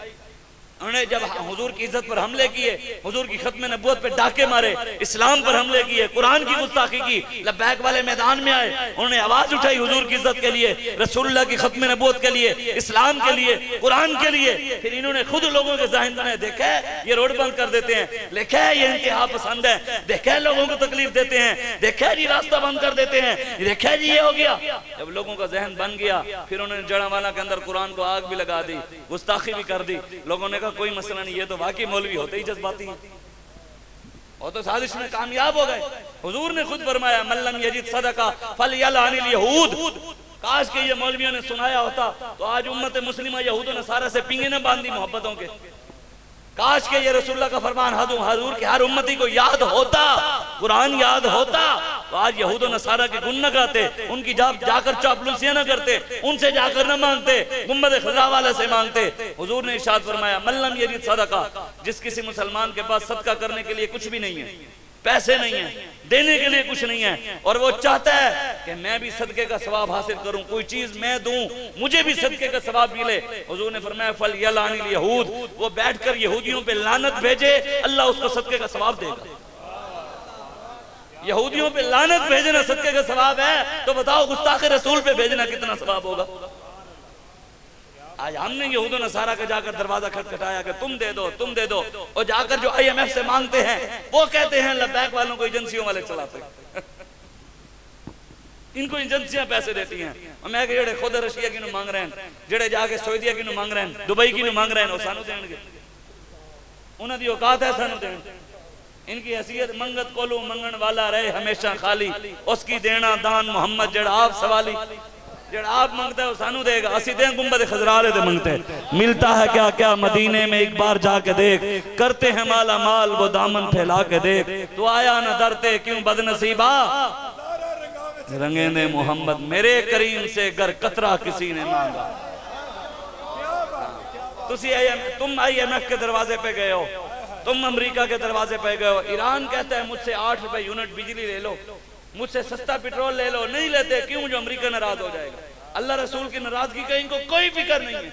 उन्होंने जब हुजूर की इज्जत पर हमले किए, हुजूर की खत्म नबूवत पे डाके मारे, इस्लाम पर हमले किए, कुरान की गुस्ताखी की, लब्बैक वाले मैदान में आए, उन्होंने आवाज उठाई हुजूर की इज्जत के लिए, रसूलुल्लाह की खत्म नबूवत के लिए, इस्लाम के लिए, कुरान के लिए। फिर इन्होंने खुद लोगों के ज़हन बनाए, देखा है ये रोड बंद कर देते हैं, देखा है ये इंतहा पसंद है, देखा है लोगों को तकलीफ देते हैं, देखा है जी रास्ता बंद कर देते हैं, देखा है जी ये हो गया। जब लोगों का जहन बन गया, फिर उन्होंने जड़ावाला के अंदर कुरान को आग भी लगा दी, गुस्ताखी भी कर दी। लोगों ने कहा कोई मसला नहीं, ये तो वाकई मौलवी होते ही जज्बाती हैं, और तो साजिश में कामयाब हो गए। हुजूर ने खुद फरमाया मल्लम यजिद सदका फलयलअनिल यहूद। काश के ये मौलवियों ने सुनाया होता तो आज उम्मत मुस्लिमा यहूद और नसारा से पिंगे न बांधी मोहब्बतों के। काश के ये रसूलुल्लाह का फरमान हुजूर के हर उम्मती को याद होता, कुरान याद होता, तो आज यहूद और नसारा के गुन न गाते, उनकी जाकर चापलूसियां न करते, उनसे जाकर न मांगते, गुंबद खज़ा वाले से मांगते। हुजूर ने इरशाद फरमाया मल्लम यजिद सदका, जिस किसी मुसलमान के पास सदका करने के लिए कुछ भी नहीं है, पैसे नहीं है, देने के लिए कुछ नहीं है, और वो चाहता है कि मैं भी सदके का सवाब हासिल करूं, कोई चीज मैं दूं, मुझे भी सदके का सवाब मिले। हुजूर ने फरमाया फलयलअनिल यहूद, वो बैठकर यहूदियों पे लानत भेजे, अल्लाह उसको सदके का सवाब देगा। यहूदियों पे लानत भेजना सदके का सवाब है, तो बताओ गुस्ताखे रसूल पे भेजना कितना सवाब होगा। आज हमने यहूद नसारा का जाकर दरवाजा खटखटाया कि तुम दे दो, तुम दे दो, और जाकर जो IMF से मांगते हैं वो कहते हैं लब्बैक वालों को एजेंसियों वाले चलाते हैं। इनको एजेंसियां पैसे देती हैं, और मैं जेड़े खुद रशिया की मांग रहे हैं, जेड़े जाके सऊदीया की मांग रहे हैं, दुबई की मांग रहे हैं, सानू देंगे, उन्हां दी औकात है सानू देण। इनकी हैसियत मंगत कोलू मंगण वाला रहे हमेशा खाली, उसकी देना दान मोहम्मद जेड़ा आप सवाली, जेड़ा आप मांगता है वो सानू देगा। असी दें गुंबद खज़रा दे मांगते हैं, मिलता है क्या क्या मदीने में एक बार जाके देख, करते हैं माला माल वो दामन फैला के देख, तो आया न डरते क्यों बदनसीबा, रंगे मोहम्मद मेरे करीम से गर कतरा किसी ने मांगा। तुम IMF के दरवाजे पे गए हो, तुम अमेरिका के दरवाजे पे गए हो, ईरान कहता है मुझसे 8 रुपए यूनिट बिजली ले लो, मुझसे सस्ता पेट्रोल ले लो, नहीं लेते, क्यों? जो अमेरिका नाराज हो जाएगा। अल्लाह रसूल की नाराजगी का इनको कोई फिक्र नहीं है,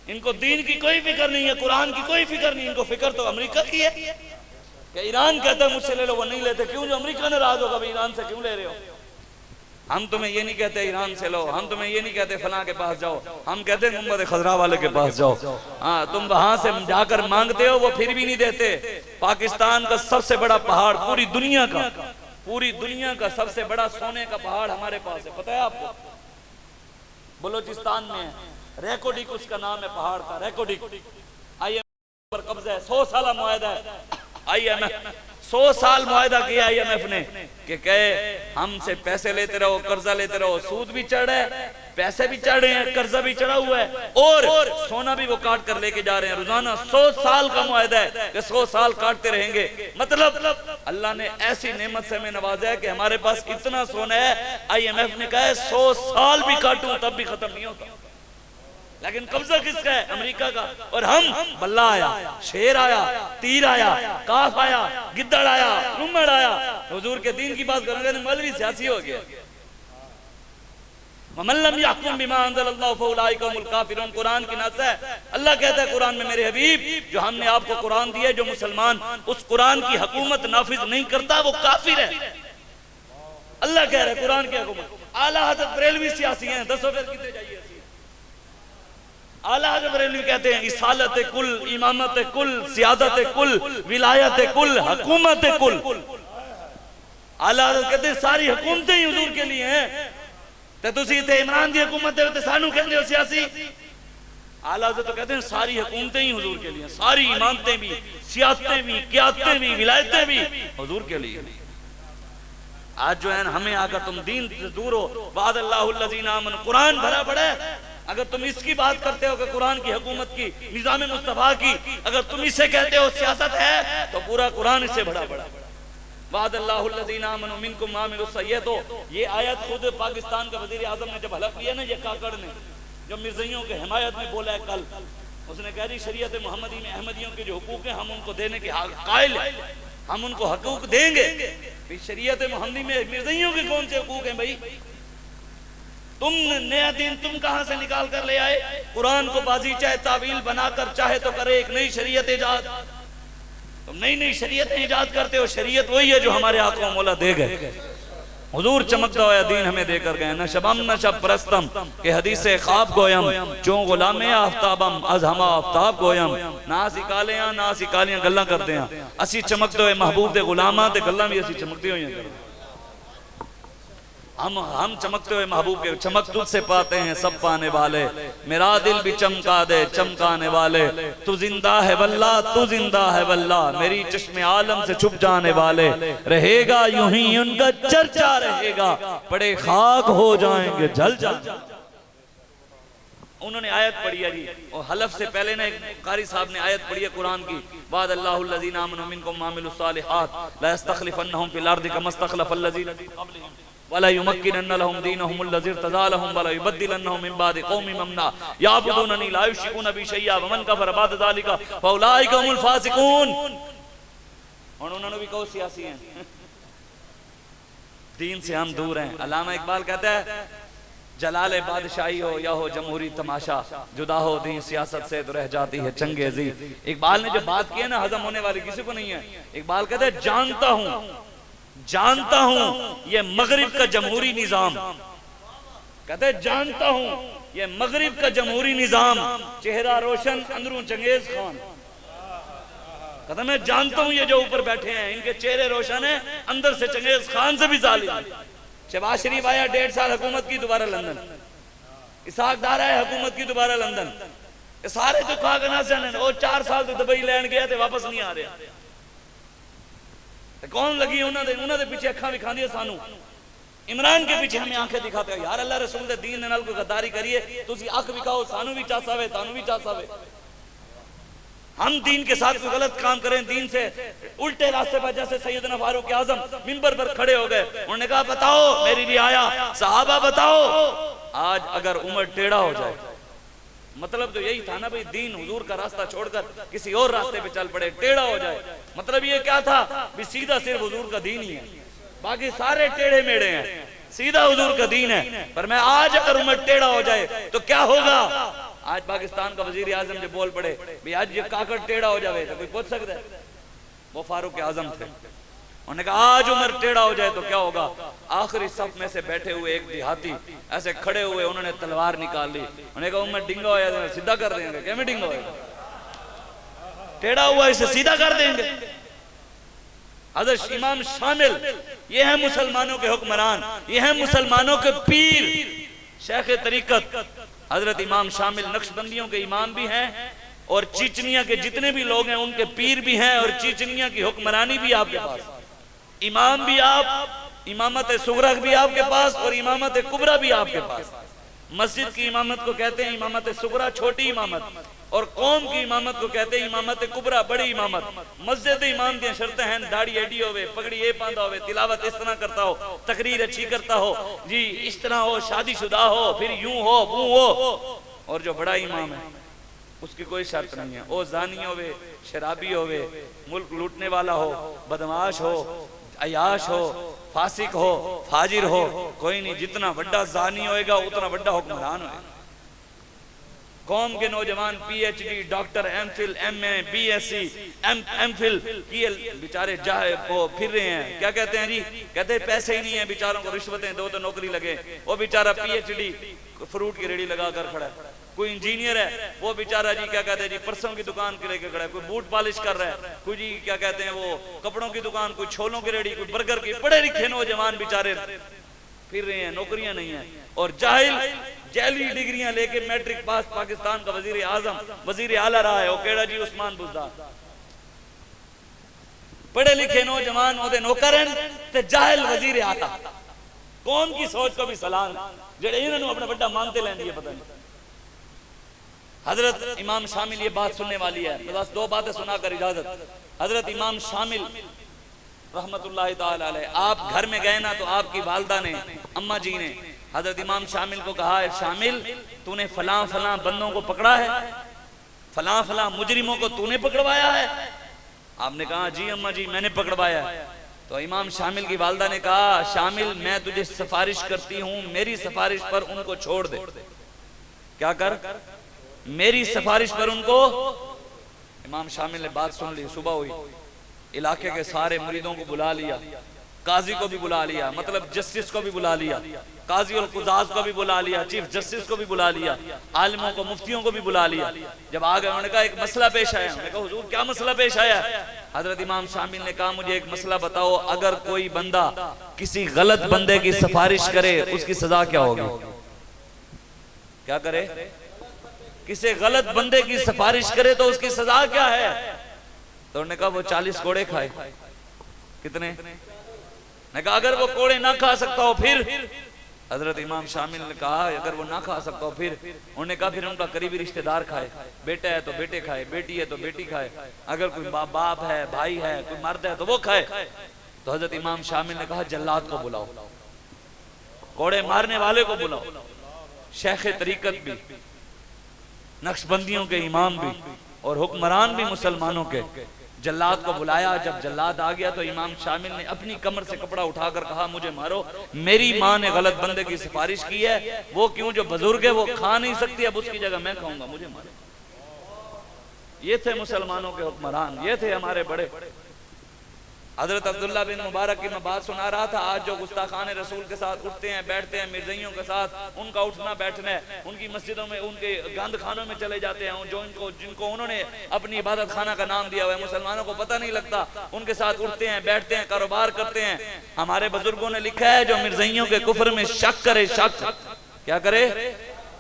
इनको दीन की कोई फिक्र नहीं है, कुरान की कोई फिक्र नहीं, इनको फिक्र तो अमेरिका की है कि ईरान कहता है मुझसे ले लो, वो नहीं लेते, क्यों? जो अमेरिका नाराज होगा भाई ईरान से क्यों ले रहे हो। हम तुम्हें ये नहीं कहते ईरान से लो, हम तुम्हें ये नहीं कहते फला के पास जाओ, हम कहते हैं गुंबद खज़रा वाले के पास जाओ। हाँ, तुम वहां से जाकर मांगते हो, वो फिर भी नहीं देते। पाकिस्तान का सबसे बड़ा पहाड़ पूरी दुनिया का सबसे बड़ा सोने का पहाड़ हमारे पास है, पता है आपको? बलोचिस्तान में है, रेकोडिक उसका नाम है, पहाड़ का रेकोडिक। IMF पर कब्जा है, 100 साल मुआहदा है। IMF 100 साल मुआहदा किया IMF ने कि कहे हमसे पैसे लेते रहो, कर्जा लेते रहो, सूद भी चढ़ रहा है, पैसे भी चढ़ रहे हैं, कर्जा भी चढ़ा हुआ है, और सोना भी वो काट कर लेके जा रहे हैं रोजाना। 100 साल का मुआहदा है कि 100 साल काटते रहेंगे। मतलब अल्लाह ने ऐसी नेमत से हमें नवाजा है कि हमारे पास इतना सोना है, IMF ने कहा है 100 साल भी काटूं तब भी खत्म नहीं होता। लेकिन कब्जा किसका है? अमेरिका का। और हम बल्ला आया, शेर आया, तीर आया, काफ आया, गिद्दड़ आया, रुमड़ आया, हुजूर के दीन की बात करेंगे तो मौलवी सियासी हो गया। वमल्लम यहकुम बिमा अंज़लल्लाहु फउलाइका हुमुल काफिरून, कुरान की नाज़ है। अल्लाह कहता है कुरान में, मेरे हबीब जो हमने आपको कुरान दिया, जो मुसलमान उस कुरान की हुकूमत नाफिज नहीं करता वो काफिर है। अल्लाह कह रहे कुरान की हुकूमत। आला हज़रत बरेलवी सियासी हैं, 10 फिर कितने चाहिए? आला हज़रत बरेलवी कहते हैं इसालत कुल, इमामत कुल, सियादत कुल, विलायत कुल, हुकूमत कुल। आला हज़रत कहते हैं सारी हुकूमतें ही हुजूर के लिए हैं। ते तुसी इत्थे इमरान दी हुकूमत है ते सानू कहंदे हो सियासी। आला हज़रत तो कहते हैं सारी हुकूमतें ही हुजूर के लिए, सारी इमामतें भी, सियासतें भी, क़ियादतें भी, विलायतें भी हुजूर के लिए। आज जो है ना हमें आकर तुम दीन से दूर हो, बाद अल्लाहुल्लज़ीना आमनु, कुरान भरा पड़ा है। अगर तुम इसकी बात करते हो कि कुरान की हुकूमत की, निज़ाम मुस्तफ़ा की, अगर तुम इसे कहते हो सियासत है, तो पूरा कुरान इससे भरा पड़ा। बाद अल्लाहुल्लज़ीना आमनु मिनकुम वामिलुस सय्यिआत, ये आयत खुद पाकिस्तान का वज़ीर आज़म ने जब हलफ लिया ना, ये काकड़ ने जब मिर्ज़इयों के हिमायत में बोला है कल, उसने कह दी शरीयत मोहम्मदी में अहमदियों के जो हुकूक हैं हम उनको देने के कायल हैं, हम उनको हकूक देंगे। शरीयत मोहम्मदी में मिर्ज़इयों के कौन से हुकूक हैं भाई? तुम नया दिन तुम कहां से निकाल कर ले आए? कुरान को बाजी चाहे तावील बनाकर चाहे तो करे एक नई शरीयत इजाद। तुम नई नई शरीयतें इजाद करते हो। शरीयत वही है जो हमारे आका मौला दे गए। हुजूर चमकता हुआ दीन हमें देकर गए। न शबम न शब परस्तम के हदीस ख्वाब गोयम, चो गुलामे आफ्ताबम अज हमा आफ्ताब गोयम। ना सिकालियां ना सिकालियां गल्ला करते हैं, असी चमकते हुए महबूब दे गुलामा ते गल्ला भी असी चमकती हुई हैं। हम चमकते हुए महबूब के चमक तुझसे पाते हैं सब पाने वाले। मेरा दिल भी चमका दे चमकाने वाले। तू जिंदा है वल्ला, तू जिंदा है वल्ला, मेरी चश्मे आलम से छुप जाने वाले। रहेगा यूं ही उनका चर्चा रहेगा, बड़े खाक हो जाएंगे जल जल। उन्होंने आयत पढ़ी है जी, और हलफ से पहले ना एक कारी साहब ने आयत पढ़ी है कुरान की, बाद अल्लाहुल्लज़ीना आमनु मिनकुम वामिलुस सालिहात ला यस्तखलिफन्नहुम फिल अर्दि कमा इस्तखलफल्लज़ीना वला युमक्किनन्ना लहुम दीनहुम लज़ी इर्तज़ा लहुम वला युबद्दिलन्नहुम मिन बादि क़ौमिहिम अमना याबुदूननी ला युश्रिकूना बि शैय्या वमन कफ़र बाद ज़ालिका फ़उलाइका हुमुल फ़ासिकून। और उन्होंने भी कहो सियासी हैं, दीन से हम दूर हैं। अल्लामा इकबाल कहता है जलाले बादशाही हो या हो जमहूरी तमाशा, जुदा हो दीन सियासत से तो रह जाती है चंगेज़ी। इकबाल ने जो बात की है ना हजम होने वाली किसी को नहीं है। इकबाल कहता है जानता हूं ये मगरिब का जमहूरी निजाम, कहते जानता हूं ये मगरिब का जमहूरी निजाम, चेहरा रोशन अंदरों चंगेज खान। कहता मैं जानता हूं ये जो ऊपर बैठे हैं इनके चेहरे रोशन है, अंदर से चंगेज खान से भी जालिम। शहबाज शरीफ आया 1.5 साल हुकूमत की, दोबारा लंदन। इसाक डार आया हुकूमत की, दोबारा लंदन। सारे तो खागना से वो 4 साल तो दुबई लैंड गया थे, वापस नहीं आ रहे। कौन लगी उन्होंने पीछे अखा विखांदी सानू, इमरान के पीछे हमें आंखें दिखाते हो। यार अल्लाह रसूल दे दीन नाल कोई गद्दारी करिए, तुसी अख विखाओ, सानू भी चासावे तानू भी चासावे। हम दीन के साथ कोई गलत काम करें, दीन से उल्टे रास्ते पर, जैसे सैयदना फारूक आजम मिंबर पर खड़े हो गए, उन्होंने कहा बताओ मेरी रियाया, सहाबा बताओ आज अगर उम्र टेढ़ा हो जाए, मतलब तो यही था ना भाई, दीन हुजूर का रास्ता छोड़कर किसी और रास्ते पे चल पड़े, टेढ़ा हो जाए। मतलब ये क्या था भी सीधा सिर्फ हुजूर का दीन ही है, बाकी सारे टेढ़े मेढ़े हैं, सीधा हुजूर का दीन है। पर मैं आज अगर उम्र टेढ़ा हो जाए तो क्या होगा? आज पाकिस्तान का वजीर आजम जो बोल पड़े भाई आज ये काकड़ टेढ़ा हो जाए तो कोई पूछ सकता है? वो फारूक आजम थे, उन्होंने कहा आज उम्र टेढ़ा हो जाए तो क्या होगा? आखिरी सफ में से बैठे हुए एक देहाती ऐसे खड़े हुए, उन्होंने तलवार निकाल ली, उन्होंने कहा उम्र डिंगा हो जाए सीधा कर देंगे। क्या में डिंगा होगा? टेढ़ा हुआ इसे सीधा कर देंगे। हज़रत इमाम शामिल ये है मुसलमानों के हुक्मरान, ये है मुसलमानों के पीर, शेख तरीकत हजरत इमाम शामिल नक्शबंदियों के इमाम भी हैं और चीचनिया के जितने भी लोग हैं उनके पीर भी हैं, और चीचनिया की हुक्मरानी भी आपके पास, इमाम भी आप, इमामत सुगरा भी आपके पास और इमामत कुबरा भी आपके पास। मस्जिद की इमामत को कहते हैं इमामत सुगरा छोटी इमामत, और कौम की इमामत को कहते हैं इमामत कुबरा बड़ी इमामत। मस्जिद इमाम की शर्तें हैं दाढ़ी एडी होवे, पगड़ी ये बांधा होवे, तिलावत इस तरह करता हो, तकरीर अच्छी करता हो जी, इस तरह हो, शादीशुदा हो, फिर यूं हो वो हो। और जो बड़ा इमाम है उसकी कोई शर्त नहीं है, वो जानी होवे, शराबी होवे, मुल्क लूटने वाला हो, बदमाश हो, अयाश हो, फासिक हो, फाजिर हो, कोई नहीं। जितना बड़ा जानी होएगा उतना बड़ा हुक्मरान होएगा। कौम के नौजवान PhD, doctor, MPhil, MA, BSc, MPhil किए बेचारे जाए वो फिर रहे हैं। क्या कहते हैं जी? कहते हैं पैसे ही नहीं है बेचारों को, रिश्वतें दो तो नौकरी लगे। वो बेचारा PhD फ्रूट की रेडी लगा कर खड़ा है। कोई इंजीनियर है, वो बेचारा जी क्या कहते हैं जी परसों की दुकान के लेकर खड़ा है। कोई बूट पॉलिश कर रहा है, कोई जी क्या कहते हैं वो कपड़ों की दुकान, कोई छोलों की रेडी, कोई बर्गर की। पढ़े लिखे नौजवान बेचारे फिर रहे हैं, नौकरियां नहीं है। और जाहिल जैली डिग्रियां लेके मैट्रिक पास पाकिस्तान का वजीर आजम, वजीर आला रहा है। वो केड़ा जी उस्मान बुज़दार। पढ़े लिखे नौजवान ओदे नौकर हैं ते जाहिल वजीर आला। कौन की सोच को भी सलाम जेड़े इन्होंने अपना बड़ा मानते लेंदी है। पता नहीं हजरत इमाम शामिल ये बात सुनने वाली है, बस दो बातें सुनाकर इजाजत। हजरत इमाम शामिल रहमतुल्लाह ताला अलैह, आप घर में गए ना तो आपकी वालदा ने, अम्मा जी ने हजरत इमाम शामिल को कहा है, शामिल तूने फलां फलां बंदों को पकड़ा है, फलां फलां मुजरिमों को तूने पकड़वाया है? आपने कहा जी अम्मा जी मैंने पकड़वाया है। तो इमाम शामिल की वालदा ने कहा, शामिल मैं तुझे सिफारिश करती हूँ, मेरी सिफारिश पर उनको छोड़ दे। क्या कर? मेरी सिफारिश पर उनको। इमाम शामिल ने बात सुन ली। सुबह हुई, इलाके के सारे मुरीदों को बुला लिया, काजी को भी बुला लिया, मतलब जस्टिस को भी बुला लिया, काजी और कुजाज को भी बुला लिया, चीफ जस्टिस को भी बुला लिया, आलिमों को, मुफ्तियों को भी बुला लिया। जब आ गए उन्होंने कहा एक मसला पेश आया। उन्होंने कहा हुजूर क्या मसला पेश आया? हजरत इमाम शामिल ने कहा मुझे एक मसला बताओ, अगर कोई बंदा किसी गलत बंदे की सिफारिश करे उसकी सजा क्या होगी? क्या करे? किसी गलत बंदे की सिफारिश करे तो उसकी सजा क्या है? तो उन्होंने कहा वो 40 कोड़े खाए। कितने? ने कहा अगर वो कोड़े ना खा सकता हो फिर? हजरत इमाम शामिल ने कहा अगर वो ना खा सकता हो फिर? उन्होंने कहा फिर उनका करीबी रिश्तेदार खाए, बेटा है तो बेटे खाए, बेटी है तो बेटी खाए, अगर कोई बाप है, भाई है, कोई मर्द है तो वो खाए। तो हजरत इमाम शामिल ने कहा जल्लाद को बुलाओ, कोड़े मारने वाले को बुलाओ, शेख तरीकत भी, नक्शबंदियों के इमाम भी और हुक्मरान भी मुसलमानों के। जल्लाद को बुलाया। जब जल्लाद आ गया तो इमाम शामिल ने अपनी कमर से कपड़ा उठाकर कहा मुझे मारो, मेरी माँ ने गलत बंदे की सिफारिश की है, वो क्यों, जो बुजुर्ग है वो खा नहीं सकती, अब उसकी जगह मैं खाऊंगा, मुझे मारो। ये थे मुसलमानों के हुक्मरान, ये थे हमारे बड़े। हजरत अब्दुल्ला बिन मुबारक की मैं बात सुना रहा था। आज जो गुस्ताखान रसूल के साथ उठते हैं बैठते हैं, मिर्जइयों के साथ उनका उठना बैठना है, उनकी मस्जिदों में उनके गंद खानों में चले जाते हैं, जो जिनको उन्होंने अपनी इबादत खाना का नाम दिया हुआ है, मुसलमानों को पता नहीं लगता, उनके साथ उठते हैं बैठते हैं, कारोबार करते हैं। हमारे बुजुर्गों ने लिखा है जो मिर्जइयों के कुफ्र में शक करे, शक क्या करे?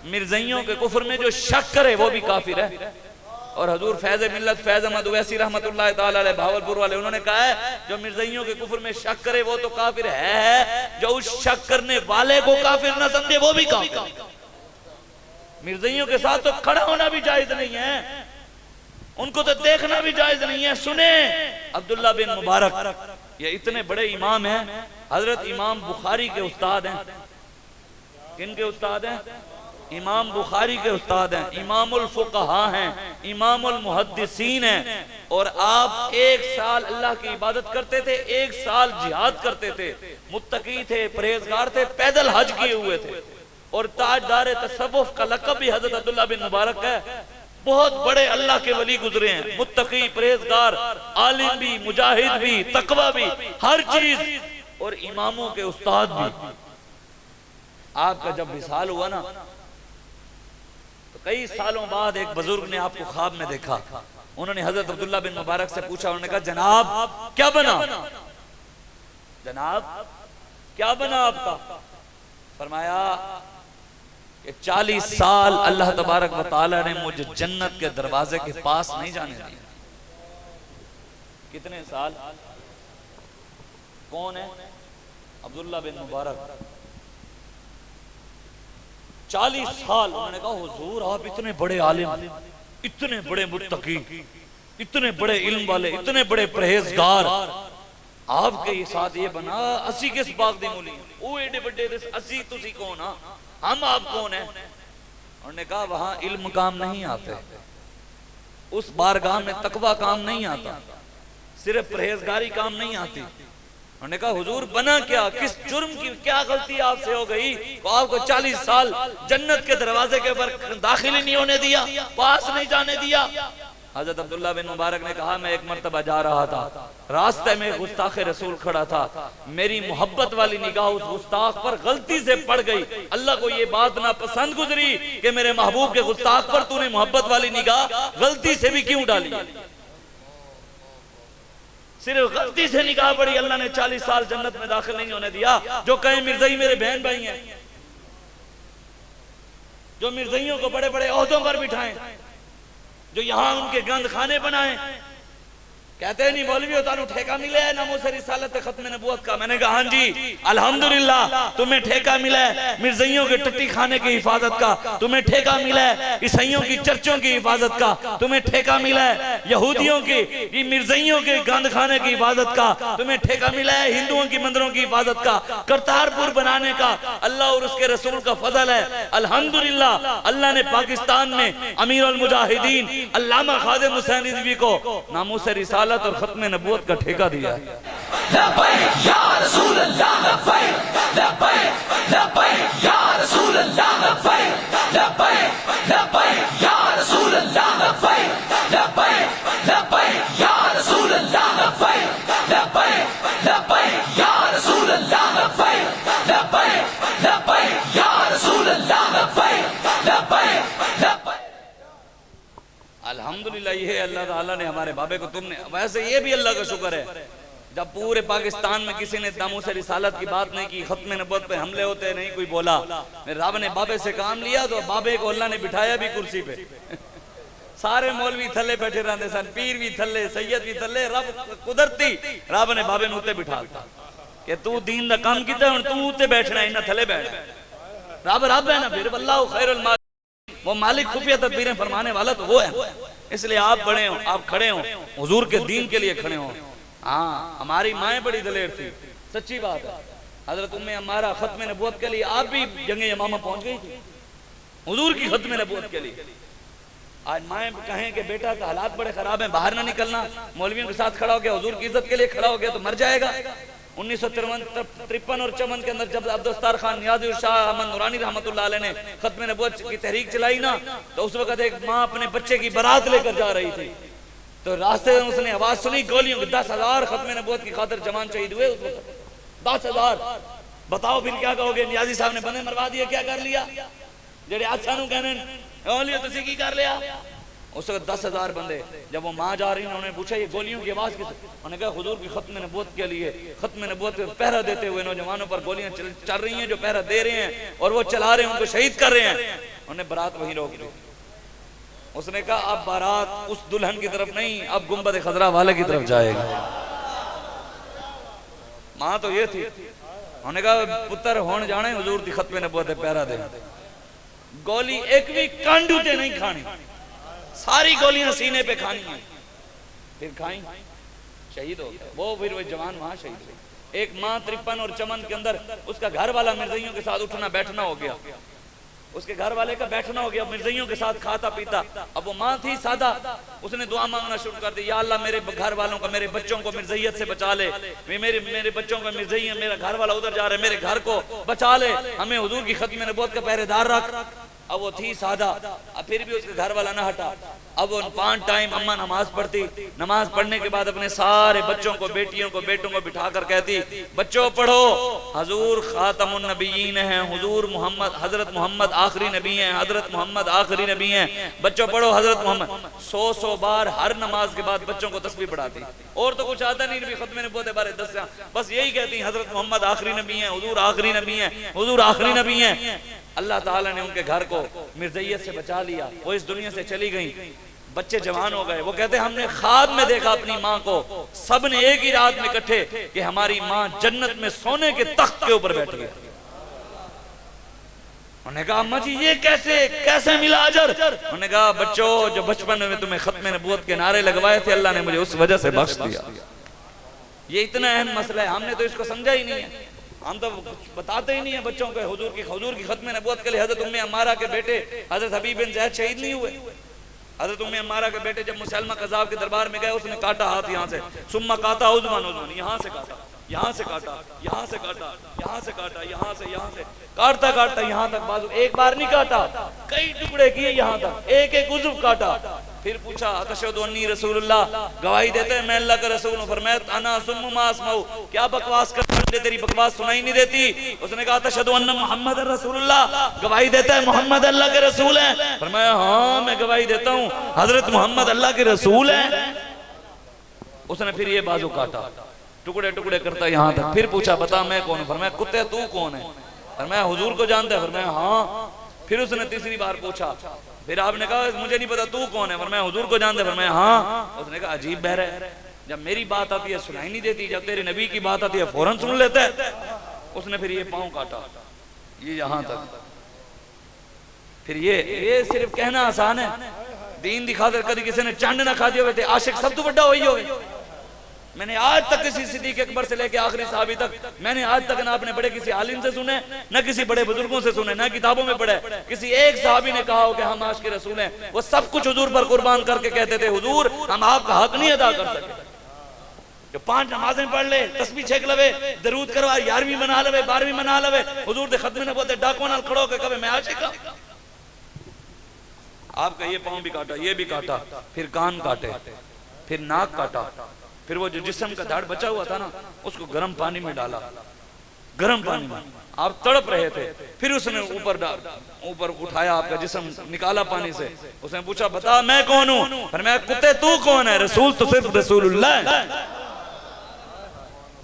मिर्जइयों के कुफ्र में जो शक करे वो भी काफिर है। और हजूर फैज मिल्लत फैज अहमद उवैसी रहमतुल्लाह ताला अलैह भावलपुर वाले, उन्होंने कहा है जो मिर्जइयों के कुफ्र में शक करे वो तो काफिर है, जो उस शक करने वाले को काफिर ना समझे वो भी काफिर। मिर्जइयों के साथ तो खड़ा होना भी जायज नहीं है, उनको तो देखना भी जायज नहीं है। सुने अब्दुल्ला बिन मुबारक ये इतने बड़े इमाम हैं, हजरत इमाम बुखारी के उस्ताद हैं। किन के उस्ताद हैं? इमाम बुखारी के उस्ताद हैं, इमामुल फुक़हा हैं, इमामुल मुहद्दिसीन हैं। और आप 1 साल अल्लाह की इबादत करते थे, 1 साल जिहाद करते थे, मुत्तकी थे, परहेजगार थे, पैदल हज किए हुए थे, और ताजदार तसव्वुफ का लक़ब भी हजरत अब्दुल्ला बिन मुबारक है। बहुत बड़े अल्लाह के वली गुजरे हैं, मुत्तकी, परहेजगार, आलिम भी, मुजाहिद भी, तकवा भी, हर चीज, और इमामों के उस्ताद भी। आपका जब विसाल हुआ ना तो कई सालों बाद एक बुजुर्ग ने आपको ख्वाब में देखा। उन्होंने हजरत अब्दुल्ला बिन मुबारक से पूछा, उन्होंने कहा जनाब क्या बना, जनाब क्या बना आपका? फरमाया कि 40 साल अल्लाह तबारक व तआला ने मुझे जन्नत के दरवाजे के पास नहीं जाने दिया। कितने साल? कौन है? अब्दुल्ला बिन मुबारक। 40 साल। उन्होंने कहा हुजूर आप इतने बड़े आलिम, इतने बड़े मुत्तकी, इतने बड़े इल्म वाले, इतने बड़े परहेजगार, आपके साथ ये बना 80 किस बाग दी मूली, वो एडे बड़े 80 तुसी कौन आ, हम आप कौन है? उन्होंने कहा वहां इल्म काम नहीं आते, उस बारगाह में तकवा काम नहीं आता, सिर्फ परहेजगारी काम नहीं आती, उन्होंने कहा हुजूर बना क्या, किस जुर्म की क्या गलती आपसे हो गई, तो आपको 40 साल जन्नत के दरवाजे के ऊपर दाखिल ही नहीं होने दिया, पास नहीं जाने दिया। हजरत अब्दुल्ला बिन मुबारक ने कहा मैं एक मर्तबा जा रहा था, रास्ते में गुस्ताख रसूल खड़ा था, मेरी मोहब्बत वाली निगाह उस गुस्ताख पर गलती से पड़ गई। अल्लाह को ये बात ना पसंद गुजरी कि मेरे महबूब के गुस्ताख पर तूने मोहब्बत वाली निगाह गलती से भी क्यों डाली। सिर्फ गलती से निगाह पड़ी, अल्लाह ने 40 साल जन्नत में दाखिल नहीं होने दिया। जो कहे मिर्ज़ई मेरे बहन भाई हैं, जो मिर्ज़इयों को बड़े बड़े ओहदों पर बिठाएं, जो यहाँ उनके गंद खाने बनाए, कहते हैं नहीं मौलवी होता ठेका मिला है नामो से रिसालत खत्म नबूवत का। मैंने कहा हाँ जी अल्हम्दुलिल्लाह तुम्हें ठेका मिला है मिर्ज़इयों के टट्टी खाने की हिफाजत का, तुम्हें ठेका मिला है ईसाइयों की चर्चों की हिफाजत का, तुम्हें ठेका मिला है यहूदियों की मिर्ज़इयों के गंद खाने की हिफाजत का, तुम्हें ठेका मिला है हिंदुओं की मंदिरों की हिफाजत का, करतारपुर बनाने का। अल्लाह और उसके रसूल का फजल है अल्हम्दुलिल्लाह। अल्लाह ने पाकिस्तान में अमीर उल मुजाहिदीन अल्लामा खादिम हुसैन रिजवी को नामो से रिसालत और खत्म नबूवत का ठेका दिया है। अल्हम्दुलिल्लाह ये अल्लाह ताला ने हमारे बाबे को तुमने, वैसे ये भी अल्लाह का शुक्र है जब पूरे पाकिस्तान में किसी ने दामों से रिसालत की बात नहीं की, खत्म नबूवत पे हमले होते नहीं कोई बोला, मेरे रब ने बाबे से काम लिया तो बाबे को अल्लाह ने बिठाया भी कुर्सी पे। सारे मौलवी थल्ले बैठे रहते सन, पीर भी थल्ले, सैयद भी थल्ले, रब कुदरती रब ने बाबे उत्ते बिठा कि तू दीन दा काम कीता हुण तू उत्ते बैठना, इन्ना थल्ले बैठ। रब रब है ना, फिर अल्लाह खैरुल मालिक, वो मालिक खुफिया तदबीरें फरमाने वाला तो वो है। इसलिए आप बड़े हो, आप खड़े हो हुजूर के दीन के लिए खड़े हो। हाँ हमारी माएँ बड़ी दलेर थी, सच्ची बात है। हजरत उम्मे अम्मारा खत्म नबूवत के लिए आप भी जंगे यमामा पहुंच गई थी हुजूर की खत्म नबूवत के लिए। आज माएँ कहें कि बेटा का हालात बड़े खराब हैं, बाहर ना निकलना, मौलवियों के साथ खड़ा हो गया, हुजूर की इज्जत के लिए खड़ा हो गया तो मर जाएगा। 1953 और 54 के अंदर जब अब्दुस्तार खान नियाज़ी शाह अहमद नूरानी रहमतुल्लाह अलैह ने खत्म नबूवत की तहरीक चलाई ना, तो उस वक्त एक माँ अपने बच्चे की बारात लेकर जा रही थी, तो रास्ते में उसने आवाज सुनी गोलियों की। 10,000 खत्म नबूवत की खातिर जवान शहीद हुए उस वक्त, 10,000। बताओ फिर क्या कहोगे, नियाज़ी साहब ने बंदे मरवा दिए, क्या कर लिया? जेड़े आज सानू कहने तुसी की कर लिया? उस वक्त 10,000 बंदे, जब वो माँ जा रही है उन्होंने पूछा ये गोलियों की आवाज किस? उन्होंने कहा हुजूर की खत्म नबूवत के लिए, खत्म नबूवत पे पहरा देते हुए नौजवानों पर गोलियां चल रही हैं, जो पहरा दे रहे हैं और वो चला रहे हैं, उनको शहीद कर रहे हैं। उन्हें बारात वहीं रोक दी। उसने कहा अब बारात उस दुल्हन की तरफ नहीं, अब गुंबद खजरा वाले की तरफ जाएगी। माँ तो ये थी। उन्होंने कहा पुत्र होने जाने हुजूर की खत्म नबूवत पहरा दे, गोली एक भी कांडूते नहीं खानी, सारी गोलियां सीने पे खानी है। फिर खाई, शहीद हो गया वो। फिर वो जवान वहां शहीद हुई। एक माँ 53 और 54 के अंदर उसका घर वाला मिर्ज़इयों के साथ उठना बैठना हो गया, उसके घर वाले का बैठना हो गया, मिर्ज़इयों के साथ खाता पीता। अब वो माँ थी सादा, उसने दुआ मांगना शुरू कर दी, या अल्लाह मेरे घर वालों का, मेरे बच्चों को मिर्ज़इयत से बचा ले, मेरे बच्चों का मिर्ज़ई है, मेरा घर वाला उधर जा रहा है, मेरे घर को बचा ले, हमें हुजूर की खत्म नबूवत का पहरेदार रख। अब वो थी सादा, अब फिर भी उसके घर वाला ना हटा। अब वो 5 टाइम अम्मा नमाज पढ़ती, नमाज पढ़ने के बाद अपने सारे बच्चों को, बेटियों को, बेटों को बिठाकर कहती बच्चों पढ़ो, हुजूर खातमुन नबीयीन हैं, हुजूर मोहम्मद, हजरत मोहम्मद आखिरी नबी हैं, हजरत मोहम्मद आखिरी नबी हैं, बच्चों पढ़ो हजरत मोहम्मद। 100 बार हर नमाज के बाद बच्चों को तस्बीह पढ़ाती। और तो कुछ आता नहीं, नबी खत्म नबूवत बारे दस, बस यही कहती हजरत मोहम्मद आखिरी नबी हैं, हुजूर आखिरी नबी हैं, हुजूर आखिरी नबी हैं। अल्लाह ताला ने उनके घर को मिर्ज़इयत से बचा लिया, वो इस दुनिया से चली गई, बच्चे जवान हो गए। वो कहते हमने ख्वाब में देखा अपनी माँ को, सब ने एक ही रात में इकट्ठे कि हमारी माँ जन्नत में सोने के तख्त के ऊपर बैठ गई। उन्होंने कहा अम्मा जी ये कैसे मिला अजर? उन्होंने कहा बच्चों जो बचपन में तुम्हें खत्म नबूवत के नारे लगवाए थे, अल्लाह ने मुझे उस वजह से बख्श दिया। ये इतना अहम मसला है, हमने तो इसको समझा ही नहीं है। हम तो बताते ही नहीं है बच्चों को हुजूर की खत्म नबूवत के लिए। हजरत उम्मे अम्मारा के बेटे हजरत हबीब बिन ज़ैद शहीद नहीं हुए? हजरत उम्मे अम्मारा के बेटे जब मुसलमा कज़ाब के दरबार में गए, उसने काटा हाथ यहाँ से, सुम्मा काता उज़मान, यहाँ से काटा, यहाँ से काटा, यहाँ से काटा, यहाँ से काटा, यहाँ से काटता काटता यहाँ तक बाजू, एक बार नहीं काटा, कई टुकड़े किए यहाँ तक, एक एक उज़्व काटा। फिर पूछा अतशहदु अन्नी रसूलुल्लाह, गवाही देते हैं मैं अल्लाह का रसूल हूं। फरमाया अना सुम्मु मा अस्माउ, क्या बकवास करते, तेरी बकवास सुनाई नहीं देती। उसने कहा अतशहदु अन्ना मुहम्मद रसूलुल्लाह, गवाही देता है मोहम्मद अल्लाह के रसूल है। फरमाया हाँ मैं गवाही देता हूँ हजरत मोहम्मद अल्लाह के रसूल है। उसने फिर ये बाजू काटा, टुकड़े टुकड़े करता यहाँ तक। फिर पूछा बता मैं कौन हूँ। फरमाया कुत्ते तू कौन है। फरमाया हुजूर को जानता है। फरमाया हाँ। फिर उसने तीसरी बार पूछा, फिर आपने कहा मुझे नहीं पता तू कौन है। फरमाया हुजूर को जानते। फरमाया हाँ। उसने कहा अजीब बहर है, जब मेरी बात आती है सुनाई नहीं देती, जब तेरे नबी की बात आती है फौरन सुन लेता है। उसने फिर ये पांव काटा, ये यहाँ तक। फिर ये सिर्फ कहना आसान है, दीन दिखाकर कभी किसी ने चंड ना खा दिए हुए थे। आशिक सब तो बड़ा वही हो गए। मैंने आज तक किसी सिद्दीक अकबर से लेके आखिरी साहबी तक, मैंने आज तक ना अपने बड़े किसी आलिम से सुने, न किसी बड़े बुजुर्गों से सुने, न किताबों में पढ़े किसी एक साहबी ने कहा हो कि हम आशिक रसूल हैं। वो सब कुछ हुजूर पर कुर्बान करके कहते थे हुजूर हम आपका हक नहीं अदा कर सके। जो 5 नमाजें पढ़ ले, तस्बीह छेक लवे, दरूद करवा 11वीं मना लवे, 12वीं मना लवे, हुजूर दे खत्मे नबुव्वत डाकों नाल खड़ो के कहे मैं आशिक हूं। आपका ये पांव भी काटा, ये भी काटा, फिर कान काटे, फिर नाक काटा, फिर वो जो जिस्म का दाढ़ बचा हुआ था ना उसको गर्म पानी में डाला, गर्म पानी में आप तड़प रहे थे। फिर उसने ऊपर उठाया आपका जिस्म, निकाला पानी से। उसने पूछा बता मैं कौन हूँ। फरमाया कुत्ते तू कौन है। रसूल तो सिर्फ रसूलुल्लाह।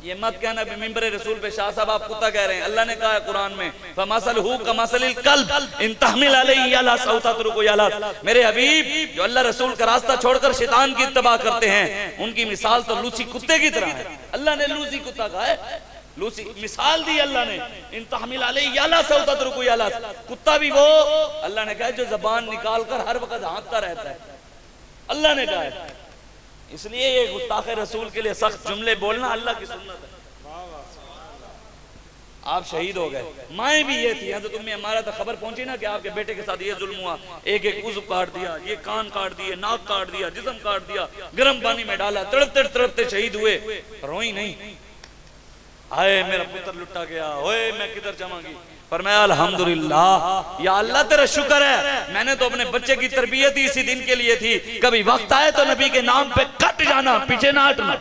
ये मत कहना मिंबर रसूल पे शाह साहब आप कुत्ता कह रहे हैं। अल्लाह ने कहा है कुरान में फमसलहु कमसलिल कल्ब इन तहमिल अलैहि यलहस औ ततरुकु यलहस। मेरे हबीब जो अल्लाह रसूल का रास्ता छोड़कर शैतान की इत्तबा करते हैं उनकी मिसाल तो लूसी कुत्ते की तरह है। अल्लाह ने लूसी कुत्ता कहा है, लूसी मिसाल दी अल्लाह ने। इन तहमिल अलैहि यलहस औ ततरुकु यलहस। कुत्ता भी वो अल्लाह ने कहा जो जबान निकाल कर हर वक्त हाँकता रहता है, अल्लाह ने कहा है। इसलिए ये गुस्ताख रसूल के लिए सख्त जुमले बोलना अल्लाह की सुन्नत है। आप शहीद हो गए, माएँ भी ये थी। तो तुम्हें हमारा तो खबर पहुंची ना कि आपके बेटे के साथ ये जुल्म हुआ, एक एक उज़्व काट दिया, ये कान काट दिए, नाक काट दिया, जिस्म काट दिया, गर्म पानी में डाला, तड़पते तड़पते शहीद हुए। रोई नहीं, आए मेरा पुत्र लुटा गया, ओए मैं किधर जाऊंगी। फरमाया अल्हम्दुलिल्लाह, या अल्लाह तेरा शुक्र है मैंने तो अपने बच्चे की तरबियत ही इसी दिन के लिए थी, कभी वक्त आए तो नबी के नाम पे कट जाना, पीछे ना हटना।